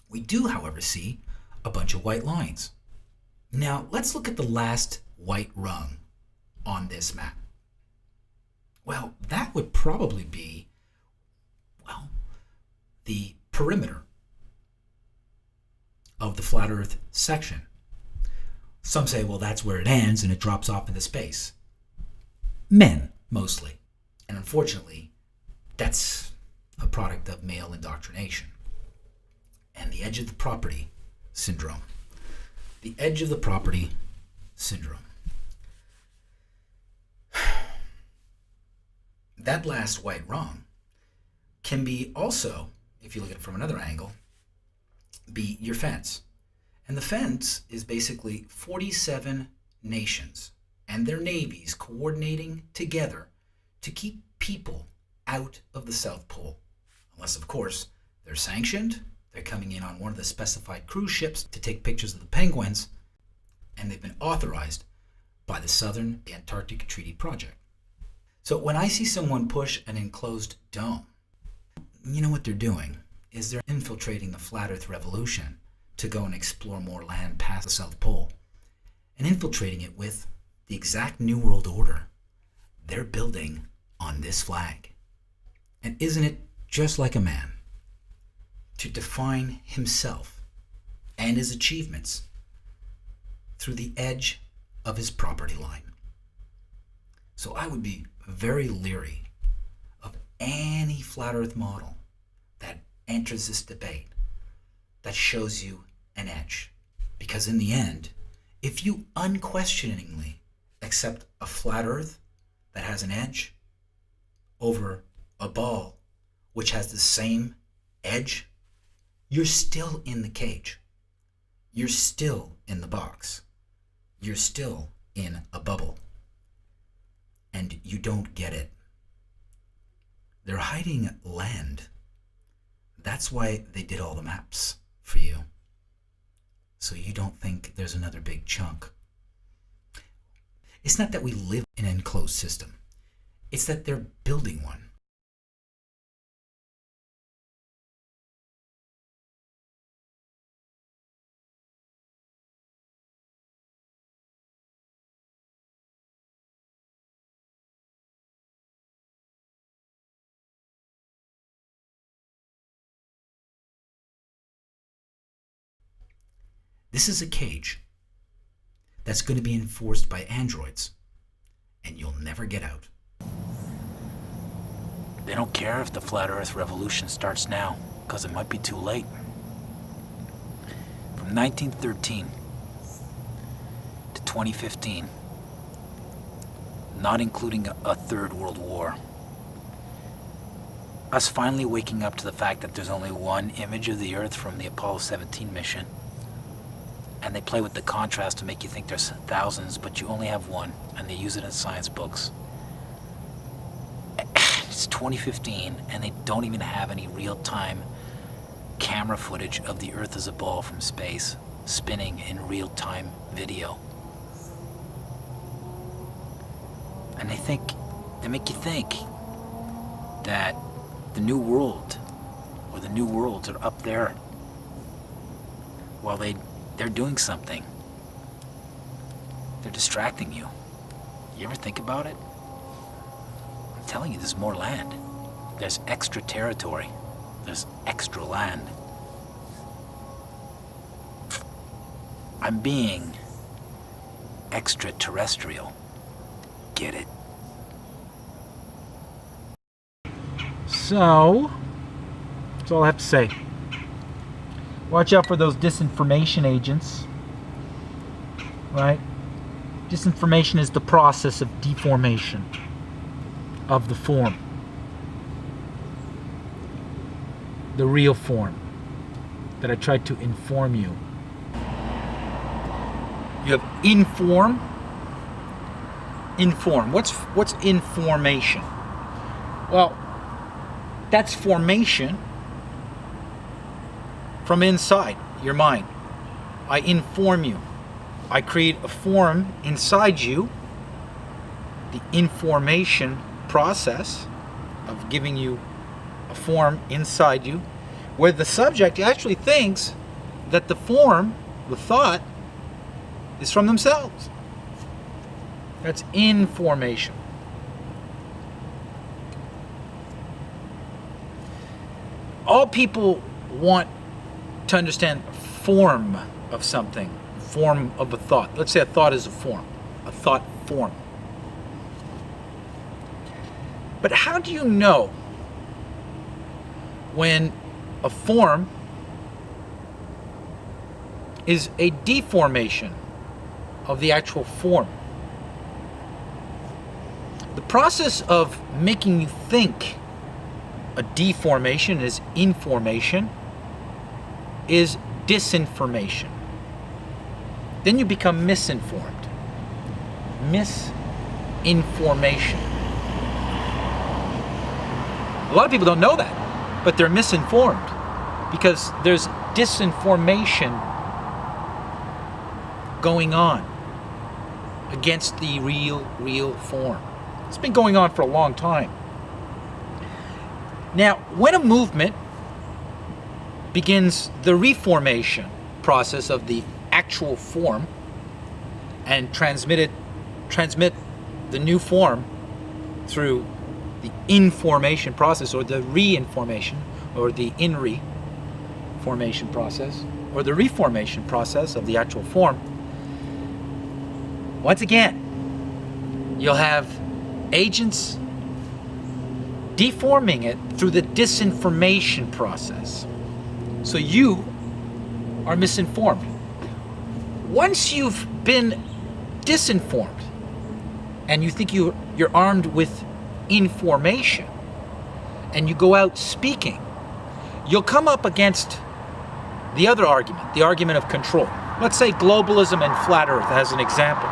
We do, however, see a bunch of white lines. Now, let's look at the last white rung on this map. Well, that would probably be, well, the perimeter of the flat earth section. Some say, well, that's where it ends and it drops off into space. Men, mostly. And unfortunately, that's a product of male indoctrination. And the edge of the property syndrome. The edge of the property syndrome. that last white rung can be also, if you look at it from another angle, be your fence. And the fence is basically 47 nations and their navies coordinating together to keep people out of the South Pole. Unless, of course, they're sanctioned, they're coming in on one of the specified cruise ships to take pictures of the penguins, and they've been authorized by the Southern Antarctic Treaty Project. So when I see someone push an enclosed dome, you know what they're doing is they're infiltrating the flat earth revolution to go and explore more land past the South Pole and infiltrating it with the exact New World Order they're building on this flag. And isn't it just like a man to define himself and his achievements through the edge of his property line? So I would be very leery of any flat earth model that enters this debate that shows you an edge. Because in the end, if you unquestioningly accept a flat earth that has an edge over a ball which has the same edge, you're still in the cage. You're still in the box. You're still in a bubble. And you don't get it. They're hiding land. That's why they did all the maps for you. So you don't think there's another big chunk. It's not that we live in an enclosed system. It's that they're building one. This is a cage that's going to be enforced by androids, and you'll never get out. They don't care if the flat earth revolution starts now, because it might be too late. From 1913 to 2015, not including a third world war, us finally waking up to the fact that there's only one image of the earth from the Apollo 17 mission, and they play with the contrast to make you think there's thousands, but you only have one, and they use it in science books. It's 2015, and they don't even have any real-time camera footage of the Earth as a ball from space, spinning in real-time video. And they make you think that the New World, or the New Worlds are up there, while they're doing something. They're distracting you. You ever think about it? I'm telling you, there's more land. There's extra territory. There's extra land. I'm being extraterrestrial. Get it? So, that's all I have to say. Watch out for those disinformation agents, right? Disinformation is the process of deformation of the form. The real form that I tried to inform you. You have inform. Inform. What's information? Well, that's formation from inside your mind. I inform you. I create a form inside you, the information process of giving you a form inside you, where the subject actually thinks that the form, the thought, is from themselves. That's information. All people want to understand form of something, form of a thought. Let's say a thought is a form, a thought form. But how do you know when a form is a deformation of the actual form? The process of making you think a deformation is information is disinformation. Then you become misinformed. Misinformation. A lot of people don't know that, but they're misinformed because there's disinformation going on against the real form. It's been going on for a long time. Now, when a movement begins the reformation process of the actual form and transmit the new form through the information process or the reinformation or the in-reformation process or the reformation process of the actual form, once again, you'll have agents deforming it through the disinformation process. So you are misinformed. Once you've been disinformed and you think you're armed with information and you go out speaking, you'll come up against the other argument, the argument of control. Let's say globalism and flat earth as an example.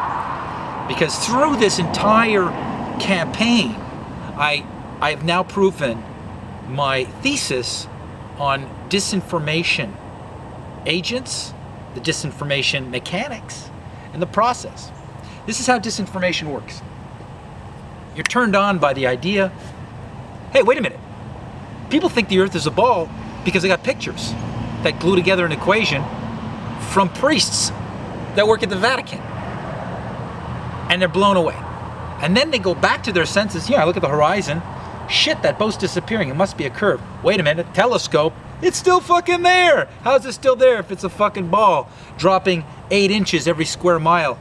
Because through this entire campaign, I have now proven my thesis on disinformation agents, the disinformation mechanics, and the process. This is how disinformation works. You're turned on by the idea, hey, wait a minute. People think the earth is a ball because they got pictures that glue together an equation from priests that work at the Vatican. And they're blown away. And then they go back to their senses. Yeah, I look at the horizon. Shit, that boat's disappearing. It must be a curve. Wait a minute, telescope. It's still fucking there. How's it still there if it's a fucking ball dropping 8 inches every square mile?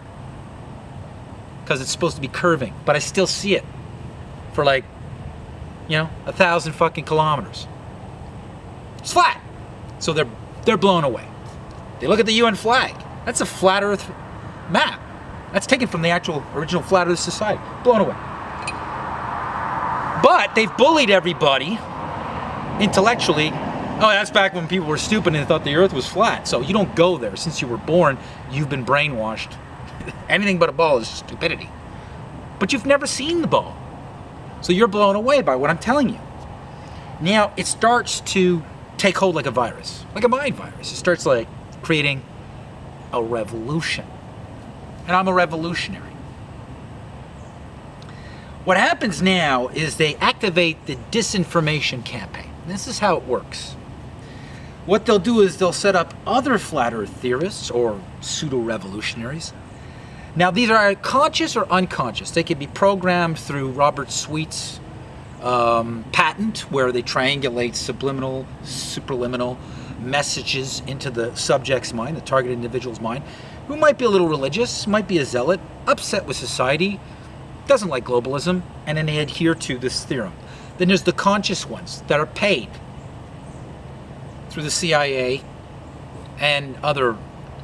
Because it's supposed to be curving. But I still see it for like, 1,000 fucking kilometers. It's flat. So they're blown away. They look at the UN flag. That's a flat earth map. That's taken from the actual original Flat Earth Society. Blown away. But they've bullied everybody intellectually. Oh, that's back when people were stupid and they thought the earth was flat. So you don't go there. Since you were born, you've been brainwashed. Anything but a ball is stupidity. But you've never seen the ball. So you're blown away by what I'm telling you. Now, it starts to take hold like a virus, like a mind virus. It starts like creating a revolution. And I'm a revolutionary. What happens now is they activate the disinformation campaign. This is how it works. What they'll do is they'll set up other flat earth theorists or pseudo-revolutionaries. Now these are conscious or unconscious. They can be programmed through Robert Sweet's patent where they triangulate subliminal, supraliminal messages into the subject's mind, the target individual's mind, who might be a little religious, might be a zealot, upset with society, doesn't like globalism, and then they adhere to this theorem. Then there's the conscious ones that are paid through the CIA and other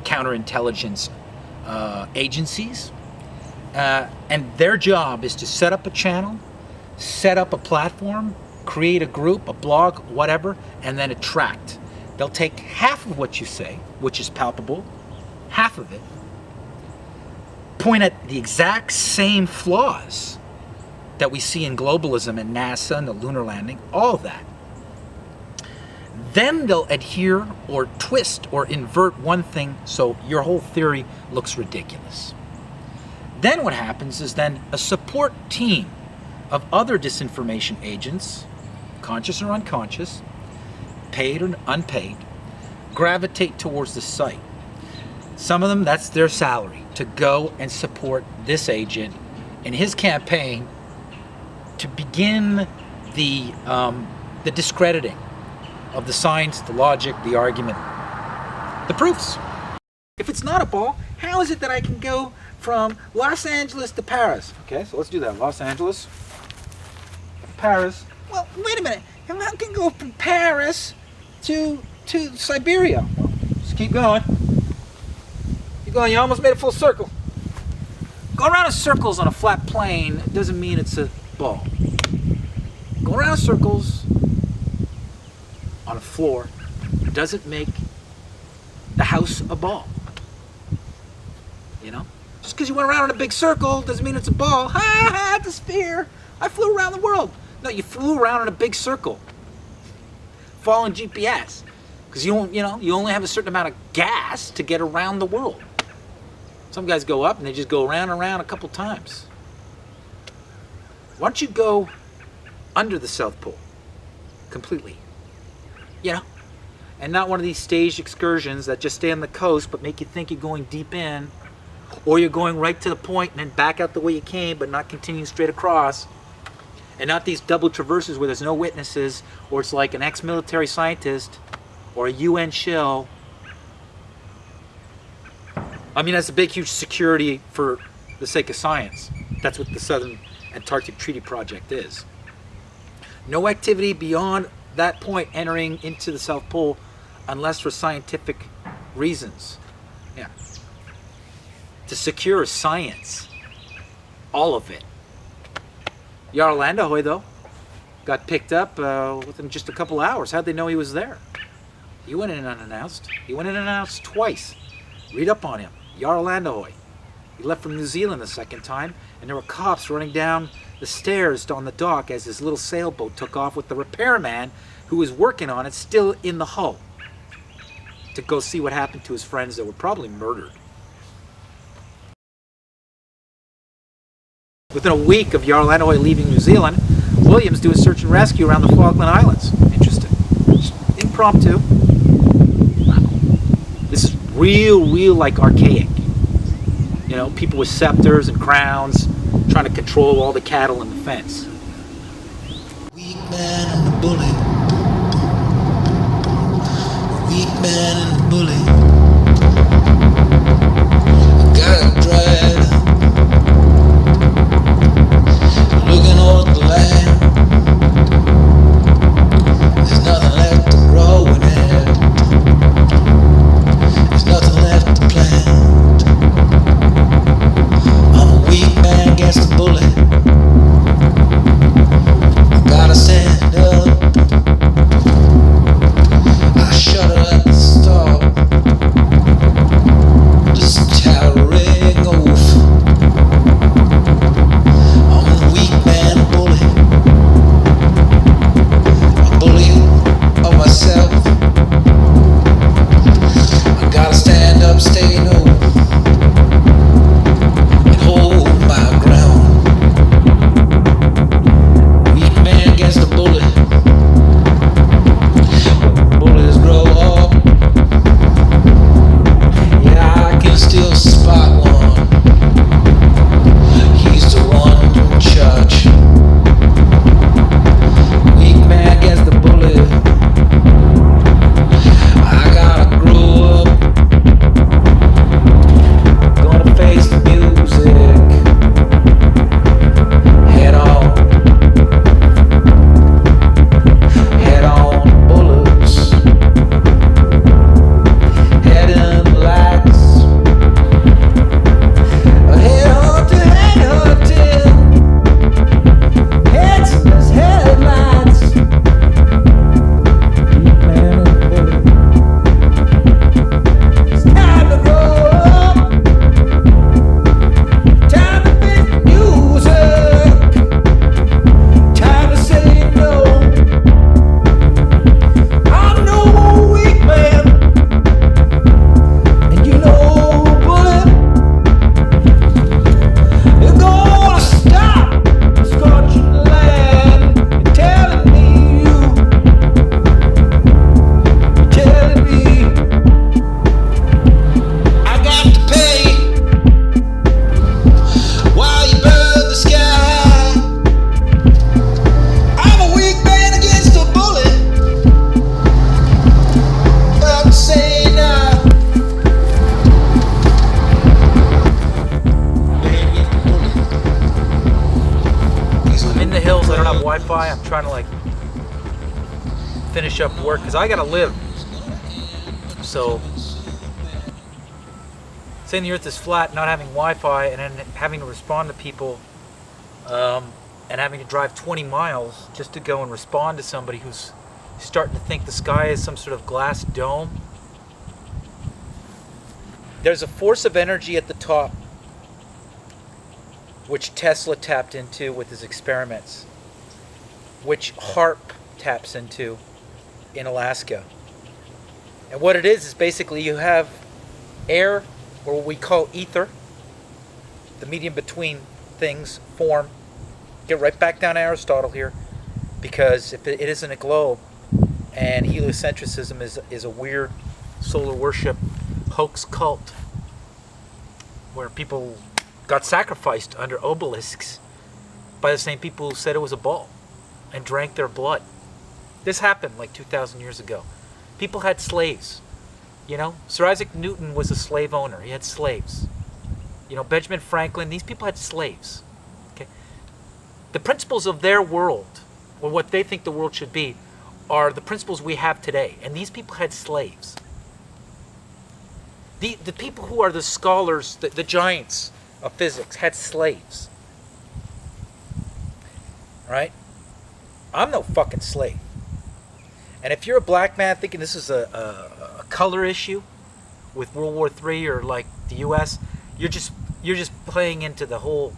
counterintelligence agencies. And their job is to set up a channel, set up a platform, create a group, a blog, whatever, and then attract. They'll take half of what you say, which is palpable, half of it, point at the exact same flaws that we see in globalism and NASA and the lunar landing, all of that. Then they'll adhere or twist or invert one thing so your whole theory looks ridiculous. Then what happens is then a support team of other disinformation agents, conscious or unconscious, paid or unpaid, gravitate towards the site. Some of them, that's their salary, to go and support this agent in his campaign to begin the discrediting of the science, the logic, the argument, the proofs. If it's not a ball, how is it that I can go from Los Angeles to Paris? Okay, so let's do that. Los Angeles, Paris. Well, wait a minute. How can I go from Paris to Siberia? Well, just keep going. Keep going. You almost made a full circle. Go Go around in circles on a flat plane doesn't mean it's a ball. Go around in circles on a floor doesn't make the house a ball. You know? Just because you went around in a big circle doesn't mean it's a ball. Ha ha, it's a sphere. I flew around the world. No, you flew around in a big circle. Following GPS. Because you only have a certain amount of gas to get around the world. Some guys go up and they just go around and around a couple times. Why don't you go under the South Pole completely? You know? And not one of these staged excursions that just stay on the coast but make you think you're going deep in, or you're going right to the point and then back out the way you came but not continuing straight across. And not these double traverses where there's no witnesses, or it's like an ex-military scientist or a UN shill. I mean, that's a big, huge security for the sake of science. That's what the Southern Antarctic Treaty Project is. No activity beyond that point entering into the South Pole unless for scientific reasons. Yeah. To secure science. All of it. Jarl Landahoy, though, got picked up within just a couple hours. How'd they know he was there? He went in unannounced. He went in unannounced twice. Read up on him. Jarl Landahoy. He left from New Zealand the second time, and there were cops running down the stairs on the dock as his little sailboat took off with the repairman who was working on it still in the hull to go see what happened to his friends that were probably murdered. Within a week of Jarl Landahoy leaving New Zealand, Williams do a search and rescue around the Falkland Islands. Interesting. Just impromptu. Wow. This is real like archaic. You know, people with scepters and crowns trying to control all the cattle in the fence. Weak man and the bully. Weak man and the bully. Got it right. Looking over the land. There's nothing left to grow in it. There's nothing left to plant. I'm a weak man against the bully. I gotta stand up. I shudder at the start. Just towering oath. I'm a weak man, a bully. A bully of myself. I gotta stand up, stay low, and hold my ground. Weak man against the bully. Bullies grow up. Yeah, I can still spot one. He's the one in charge. Weak man against the bully. I gotta grow up. Gonna face the music. Head on. Head on bullets. Head in the lights. Head hunting, head hunting. Heads in his headlights. Weak man and bully. It's time to grow up. Time to face the music. Time to say no. I'm no weak man. And you know, bullet, you're gonna stop scorching the land. You're telling me you're telling me I got to pay while you burn the sky. I'm a weak man against a bullet. I'm saying now. I'm in the hills, I don't have Wi-Fi. I'm trying to like finish up work because I gotta live. So saying the Earth is flat, not having Wi-Fi, and then having to respond to people, and having to drive 20 miles just to go and respond to somebody who's starting to think the sky is some sort of glass dome. There's a force of energy at the top, which Tesla tapped into with his experiments, which HAARP taps into in Alaska. And what it is basically you have air, or what we call ether, the medium between things, form. Get right back down to Aristotle here, because if it isn't a globe, and heliocentrism is a weird solar worship hoax cult where people got sacrificed under obelisks by the same people who said it was a ball and drank their blood. This happened like 2,000 years ago. People had slaves. You know, Sir Isaac Newton was a slave owner. He had slaves. You know, Benjamin Franklin, these people had slaves. Okay? The principles of their world, or what they think the world should be, are the principles we have today. And these people had slaves. The people who are the scholars, the giants of physics, had slaves. Right? I'm no fucking slave. And if you're a black man thinking this is a color issue with World War III or like the US, you're just playing into the whole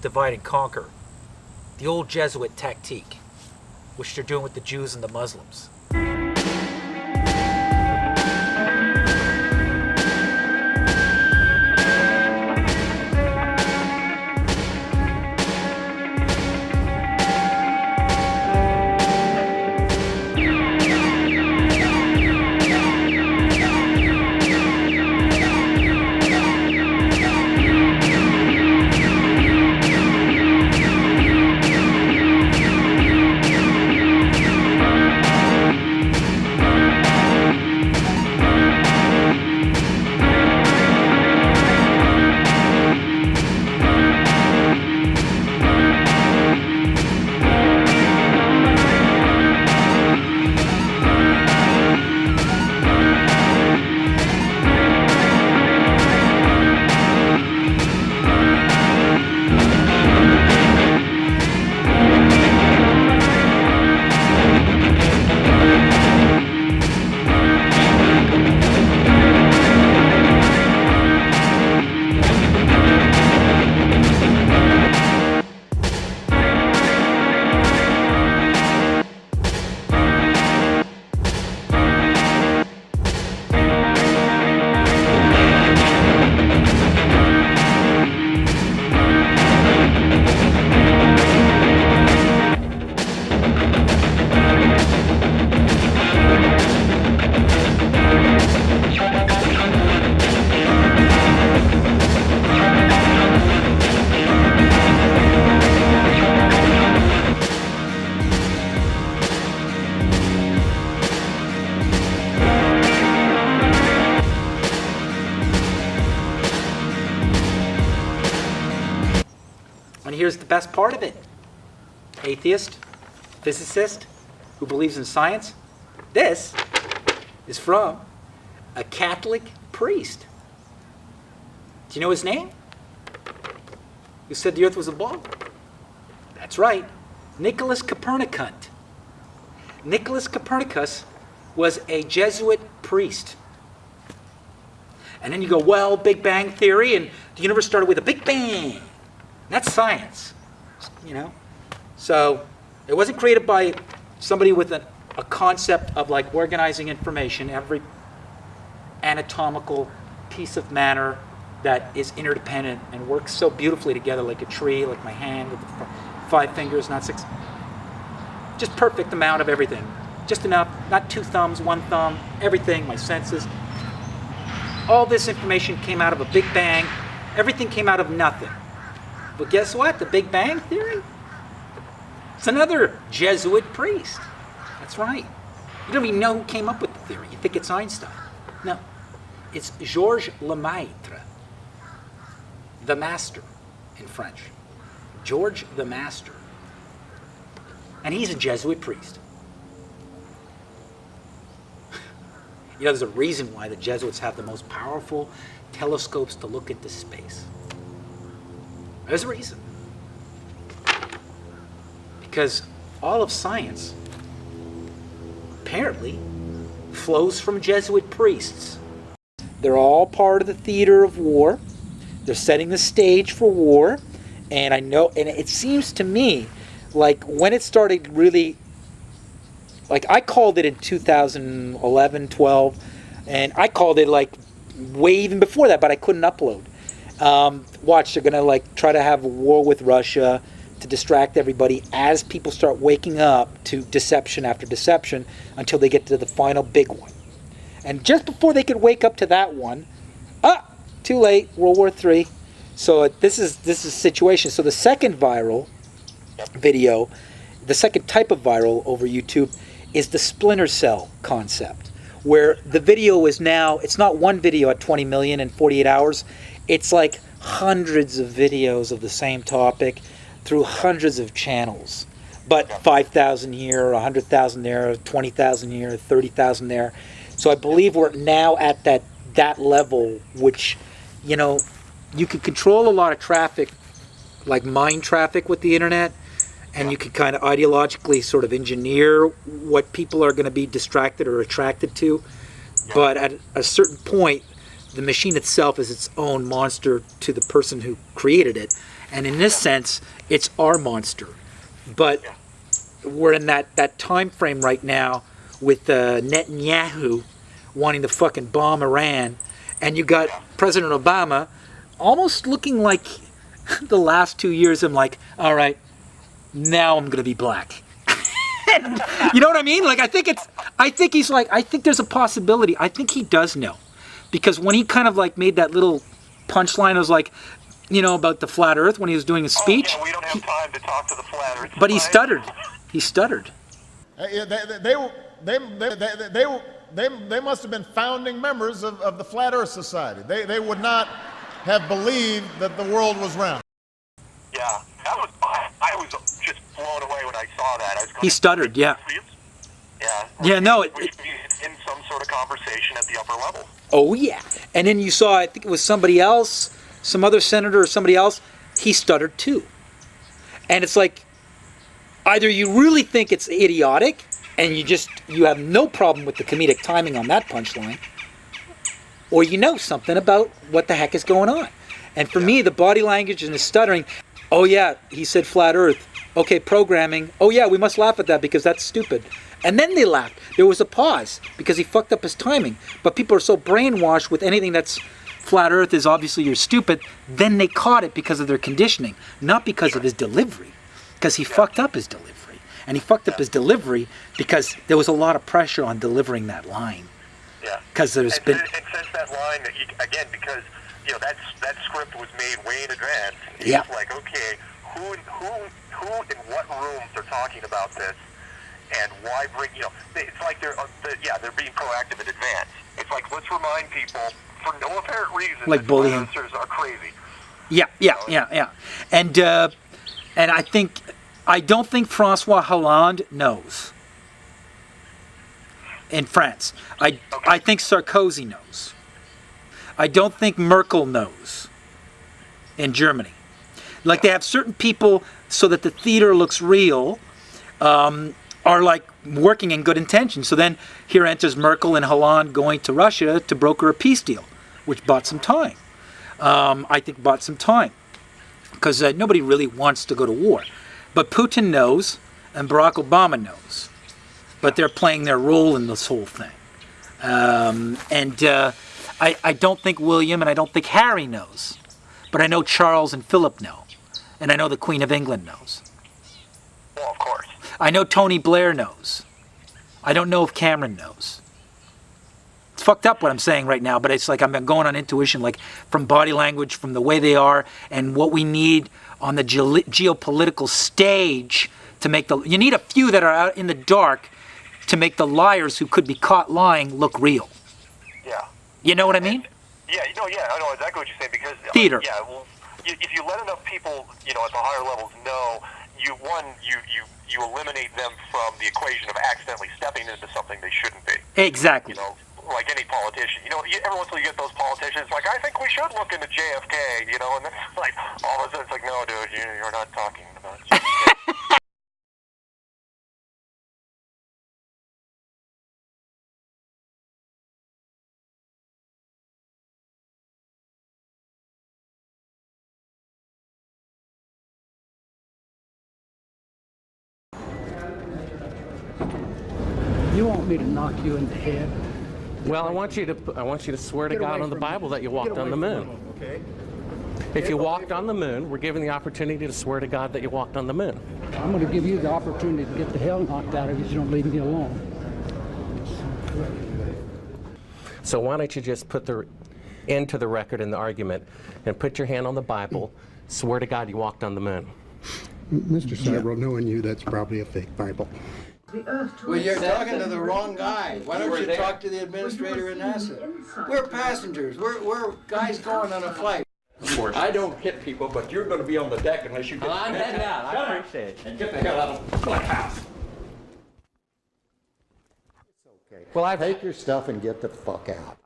divide and conquer. The old Jesuit tactique, which they're doing with the Jews and the Muslims. And here's the best part of it. Atheist, physicist, who believes in science. This is from a Catholic priest. Do you know his name? Who said the earth was a ball? That's right, Nicholas Copernicus. Nicholas Copernicus was a Jesuit priest. And then you go, well, Big Bang Theory, and the universe started with a Big Bang. That's science, you know? So it wasn't created by somebody with a concept of like organizing information, every anatomical piece of matter that is interdependent and works so beautifully together like a tree, like my hand with the 5 fingers, not 6. Just perfect amount of everything. Just enough, not 2 thumbs, 1 thumb, everything, my senses. All this information came out of a Big Bang. Everything came out of nothing. But guess what? The Big Bang Theory? It's another Jesuit priest. That's right. You don't even know who came up with the theory. You think it's Einstein. No. It's Georges Lemaitre. The Master in French. George the Master. And he's a Jesuit priest. You know, there's a reason why the Jesuits have the most powerful telescopes to look into space. There's a reason. Because all of science, apparently, flows from Jesuit priests. They're all part of the theater of war. They're setting the stage for war. And I know, and it seems to me like when it started really, like I called it in 2011, 12, and I called it like way even before that, but I couldn't upload. Watch, they're gonna like try to have a war with Russia to distract everybody as people start waking up to deception after deception until they get to the final big one. And just before they could wake up to that one, too late, World War III. So this is the situation. So the second viral video, the second type of viral over YouTube is the splinter cell concept, where the video is now, it's not one video at 20 million in 48 hours, it's like hundreds of videos of the same topic through hundreds of channels. But 5,000 here, 100,000 there, 20,000 here, 30,000 there. So I believe we're now at that level, which, you know, you can control a lot of traffic, like mind traffic with the internet, and you can kind of ideologically sort of engineer what people are going to be distracted or attracted to. But at a certain point, the machine itself is its own monster to the person who created it. And in this sense, it's our monster. But we're in that time frame right now with Netanyahu wanting to fucking bomb Iran, and you got President Obama almost looking like the last 2 years. I'm like, all right, now I'm gonna be black. You know what I mean? Like, I think he's like, I think there's a possibility. I think he does know, because when he kind of like made that little punchline, I was like, you know, about the flat Earth when he was doing his speech. We don't have time to talk to the flat Earth. But he stuttered. He stuttered. They must have been founding members of the Flat Earth Society. They would not have believed that the world was round. Yeah, I was just blown away when I saw that. He stuttered, yeah. Yeah. Yeah, no. In some sort of conversation at the upper level. Oh, yeah. And then you saw, I think it was somebody else, some other senator or somebody else, he stuttered too. And it's like, either you really think it's idiotic, and you have no problem with the comedic timing on that punchline, or you know something about what the heck is going on. And for me, the body language and the stuttering, oh yeah, he said flat Earth. Okay, programming. Oh yeah, we must laugh at that because that's stupid. And then they laughed. There was a pause because he fucked up his timing. But people are so brainwashed with anything that's flat Earth is obviously you're stupid. Then they caught it because of their conditioning, not because of his delivery. Because he fucked up his delivery. And he fucked up his delivery because there was a lot of pressure on delivering that line. Yeah. Because there's been... And since that line, again, because, you know, that script was made way in advance. Yeah. It's like, okay, who in what rooms they're talking about this, and why bring, you know, it's like they're being proactive in advance. It's like, let's remind people, for no apparent reason, like that bullying. answers are crazy. Yeah. And I don't think Francois Hollande knows in France. I think Sarkozy knows. I don't think Merkel knows in Germany. Like, they have certain people so that the theater looks real, are like working in good intention. So then here enters Merkel and Hollande going to Russia to broker a peace deal, which bought some time. I think bought some time because nobody really wants to go to war. But Putin knows, and Barack Obama knows. But they're playing their role in this whole thing. I don't think William and I don't think Harry knows. But I know Charles and Philip know. And I know the Queen of England knows. Well, of course. I know Tony Blair knows. I don't know if Cameron knows. It's fucked up what I'm saying right now, but it's like I'm going on intuition, like from body language, from the way they are, and what we need on the geopolitical stage to make you need a few that are out in the dark to make the liars who could be caught lying look real. Yeah. You know what I mean? Yeah, I know exactly what you're saying, because theater. If you let enough people, you know, at the higher levels know, you eliminate them from the equation of accidentally stepping into something they shouldn't be. Exactly. You know, like any politician. You know, every once in a while you get those politicians like, I think we should look into JFK, you know, and then it's like, all of a sudden it's like, no, dude, you're not talking about JFK. You want me to knock you in the head? Well, I want you to swear to God on the Bible that you walked on the moon. Okay. If you walked on the moon, we're given the opportunity to swear to God that you walked on the moon. I'm going to give you the opportunity to get the hell knocked out of you if you don't leave me alone. So why don't you just put the end to the record in the argument and put your hand on the Bible, swear to God you walked on the moon. Mr. Cybro, knowing you, that's probably a fake Bible. Well, you're talking to the wrong guy. Why don't you talk to the administrator in NASA? We're passengers. We're guys going on a flight. Of course. I don't hit people, but you're going to be on the deck unless you get Well, I'm heading out. I appreciate it. And get the hell out of the black house. Well, take your stuff and get the fuck out.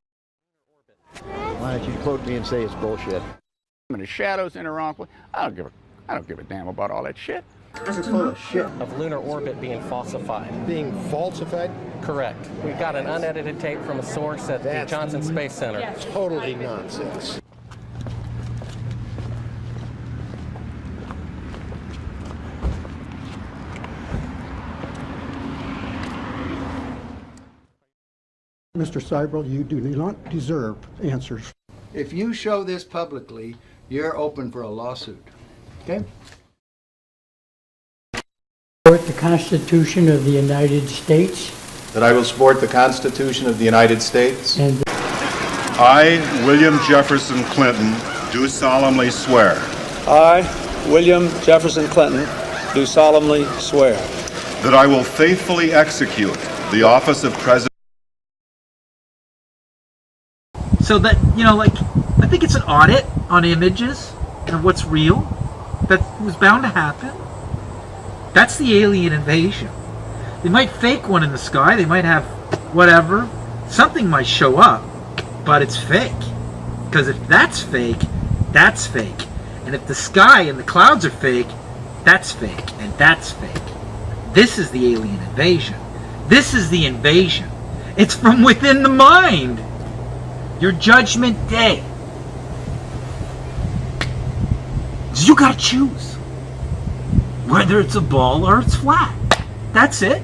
Why don't you quote me and say it's bullshit? In the shadows in the wrong place. I don't give a damn about all that shit. You're full of shit. Of lunar orbit being falsified. Being falsified? Correct. We got an unedited tape from a source at the Johnson Space Center. Totally nonsense. Mr. Cybro, you do not deserve answers. If you show this publicly, you're open for a lawsuit. Okay? Support the Constitution of the United States. That I will support the Constitution of the United States. And I, William Jefferson Clinton, do solemnly swear. I, William Jefferson Clinton, do solemnly swear. That I will faithfully execute the office of President. So that, you know, like, I think it's an audit on images and what's real. That was bound to happen. That's the alien invasion. They might fake one in the sky. They might have whatever. Something might show up, but it's fake. Because if that's fake, that's fake. And if the sky and the clouds are fake, that's fake. And that's fake. This is the alien invasion. This is the invasion. It's from within the mind. Your judgment day. You gotta choose whether it's a ball or it's flat. That's it.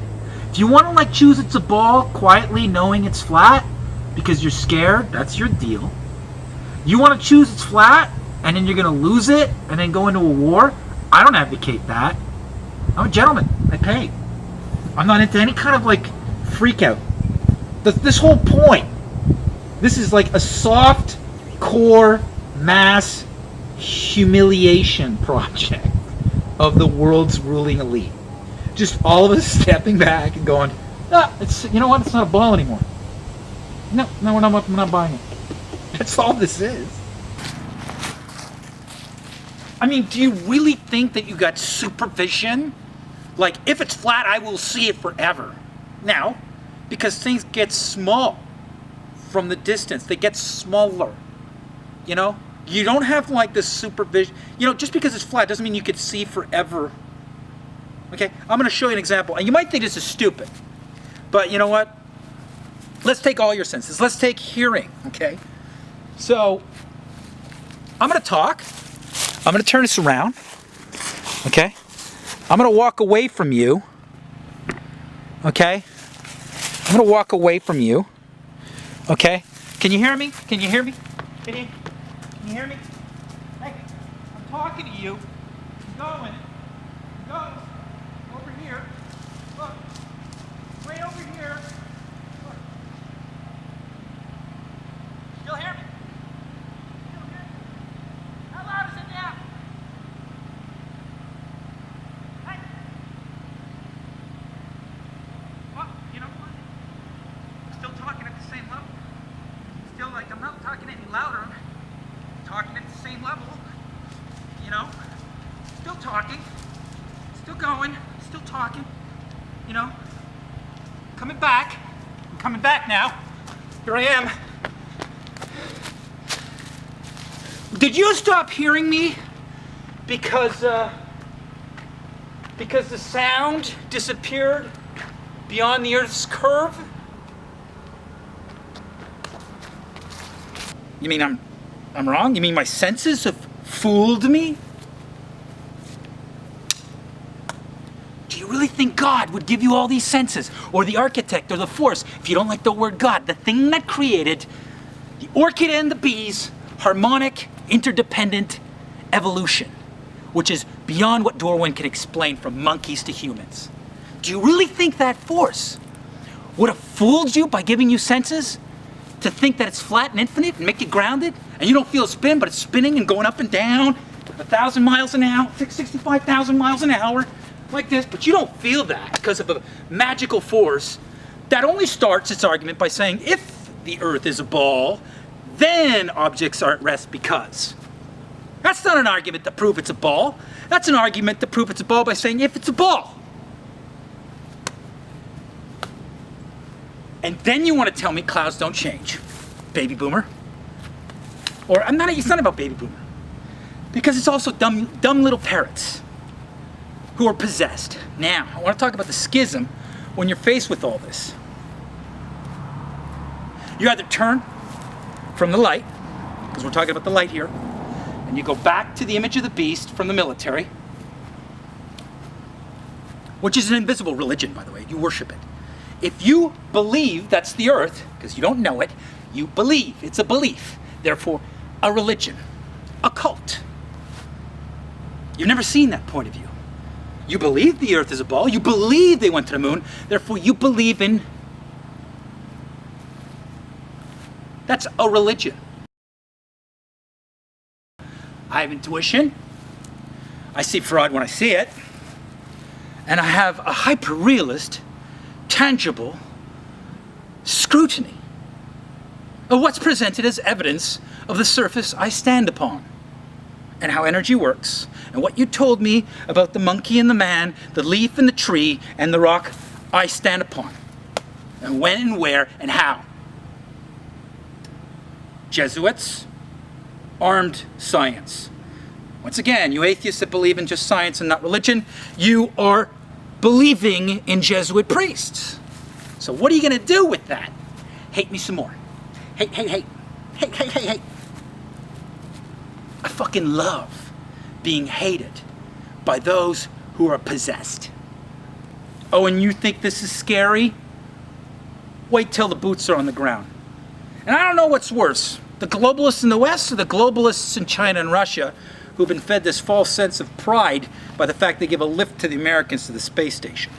If you want to like choose it's a ball quietly knowing it's flat because you're scared, that's your deal. You want to choose it's flat and then you're gonna lose it and then go into a war. I don't advocate that. I'm a gentleman. I pay. I'm not into any kind of like freak out. This whole point. This is like a soft core mass humiliation project of the world's ruling elite. Just all of us stepping back and going, ah, it's, you know what, it's not a ball anymore. No, we're not buying it. That's all this is. I mean, do you really think that you got supervision? Like, if it's flat, I will see it forever. Now, because things get small from the distance, they get smaller, you know? You don't have like this supervision, you know, just because it's flat doesn't mean you could see forever. Okay, I'm going to show you an example, and you might think this is stupid, but you know what? Let's take all your senses. Let's take hearing, okay? So, I'm going to talk. I'm going to turn this around, okay? I'm going to walk away from you, okay? I'm going to walk away from you, okay? Can you hear me? Can you hear me? Can you hear me? Hey, I'm talking to you. I'm going. Go. Over here. Look. Right over here. Look. Still hear me? Still hear me? How loud is it now? Hey. Well, you know what? I'm still talking at the same level. Still, like, I'm not talking any louder. Talking at the same level, you know, still talking, still going, still talking, you know, coming back, I'm coming back now, Here I am. Did you stop hearing me? Because the sound disappeared beyond the Earth's curve? You mean I'm wrong? You mean my senses have fooled me? Do you really think God would give you all these senses? Or the architect or the force? If you don't like the word God, the thing that created the orchid and the bees, harmonic, interdependent evolution, which is beyond what Darwin can explain from monkeys to humans. Do you really think that force would have fooled you by giving you senses to think that it's flat and infinite and make you grounded? And you don't feel a spin, but it's spinning and going up and down 1,000 miles an hour, 65,000 miles an hour, like this, but you don't feel that because of a magical force that only starts its argument by saying if the Earth is a ball, then objects are at rest because. That's not an argument to prove it's a ball. That's an argument to prove it's a ball by saying if it's a ball. And then you want to tell me clouds don't change, baby boomer. Or it's not about baby boomer. Because it's also dumb little parrots who are possessed. Now, I want to talk about the schism when you're faced with all this. You either turn from the light, because we're talking about the light here, and you go back to the image of the beast from the military, which is an invisible religion, by the way. You worship it. If you believe that's the Earth, because you don't know it, you believe. It's a belief. Therefore, a religion, a cult. You've never seen that point of view. You believe the Earth is a ball. You believe they went to the moon. Therefore, you believe in... That's a religion. I have intuition. I see fraud when I see it. And I have a hyper-realist, tangible scrutiny of what's presented as evidence of the surface I stand upon and how energy works and what you told me about the monkey and the man, the leaf and the tree and the rock I stand upon and when and where and how. Jesuits, armed science. Once again, you atheists that believe in just science and not religion, you are believing in Jesuit priests. So what are you going to do with that? Hate me some more. Hate. Hate. I fucking love being hated by those who are possessed. Oh, and you think this is scary? Wait till the boots are on the ground. And I don't know what's worse, the globalists in the West or the globalists in China and Russia who've been fed this false sense of pride by the fact they give a lift to the Americans to the space station.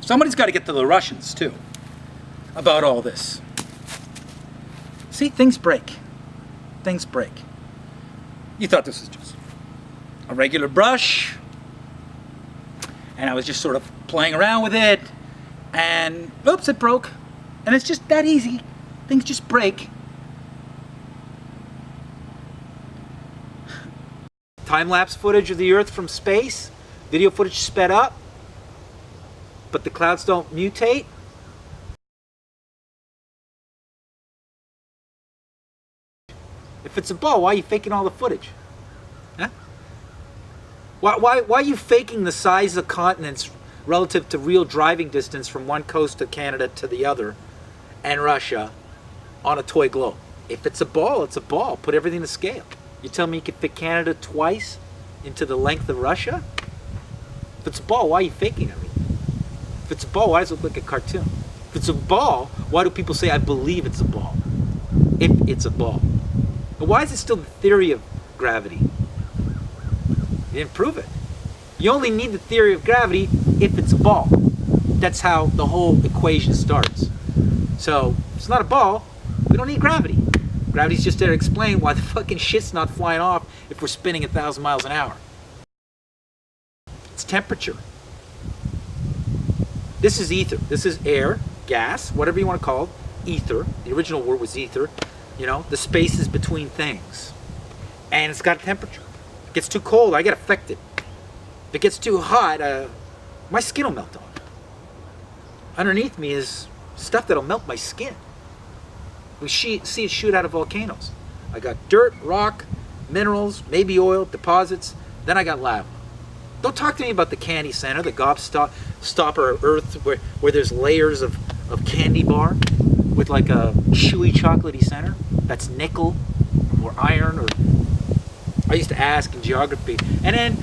Somebody's got to get to the Russians, too, about all this. See, things break. Things break. You thought this was just a regular brush, and I was just sort of playing around with it, and oops, it broke. And it's just that easy. Things just break. Time-lapse footage of the Earth from space, video footage sped up, but the clouds don't mutate. If it's a ball, why are you faking all the footage? Huh? Why are you faking the size of continents relative to real driving distance from one coast of Canada to the other and Russia on a toy globe? If it's a ball, it's a ball. Put everything to scale. You tell me you could fit Canada twice into the length of Russia? If it's a ball, why are you faking everything? If it's a ball, why does it look like a cartoon? If it's a ball, why do people say, I believe it's a ball? If it's a ball. But why is it still the theory of gravity? You didn't prove it. You only need the theory of gravity if it's a ball. That's how the whole equation starts. So, if it's not a ball, we don't need gravity. Gravity's just there to explain why the fucking shit's not flying off if we're spinning 1,000 miles an hour. It's temperature. This is ether. This is air, gas, whatever you want to call it. Ether. The original word was ether. You know, the spaces between things. And it's got a temperature. If it gets too cold, I get affected. If it gets too hot, my skin will melt off. Underneath me is stuff that'll melt my skin. We see it shoot out of volcanoes. I got dirt, rock, minerals, maybe oil, deposits, then I got lava. Don't talk to me about the candy center, the gobstopper Earth, where there's layers of candy bar with like a chewy chocolatey center. That's nickel or iron, or I used to ask in geography. And then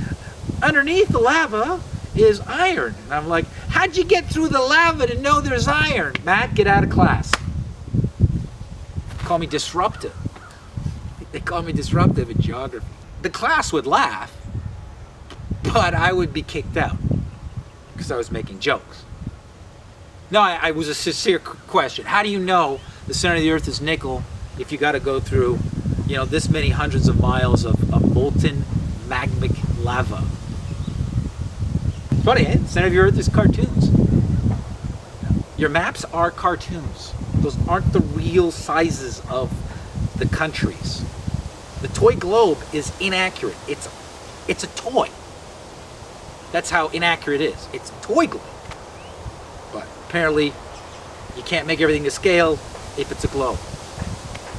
underneath the lava is iron. And I'm like, how'd you get through the lava to know there's iron? Matt, get out of class. Call me disruptive. They call me disruptive in geography. The class would laugh, but I would be kicked out because I was making jokes. No, I was a sincere question. How do you know the center of the Earth is nickel if you got to go through, you know, this many hundreds of miles of molten magmatic lava? It's funny, eh? The center of your Earth is cartoons. Your maps are cartoons. Those aren't the real sizes of the countries. The toy globe is inaccurate. It's a toy. That's how inaccurate it is. It's a toy globe. But apparently, you can't make everything to scale if it's a globe.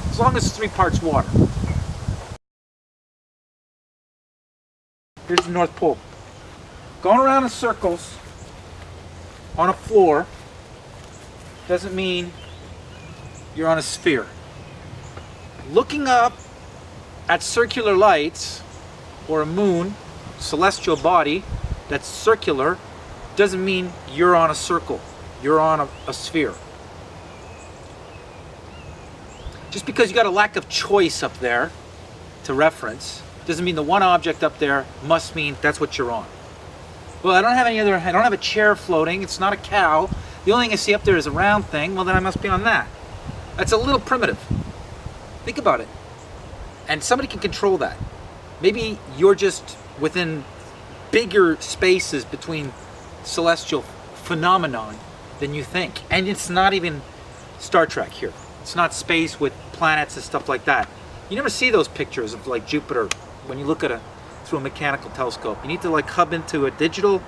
As long as it's 3 parts water. Here's the North Pole. Going around in circles on a floor doesn't mean you're on a sphere. Looking up at circular lights or a moon, celestial body that's circular, doesn't mean you're on a circle. You're on a sphere. Just because you got a lack of choice up there to reference doesn't mean the one object up there must mean that's what you're on. Well, I don't have a chair floating. It's not a cow. The only thing I see up there is a round thing. Well, then I must be on that. That's a little primitive. Think about it. And somebody can control that. Maybe you're just within bigger spaces between celestial phenomenon than you think. And it's not even Star Trek here. It's not space with planets and stuff like that. You never see those pictures of like Jupiter when you look at through a mechanical telescope. You need to like hub into a digital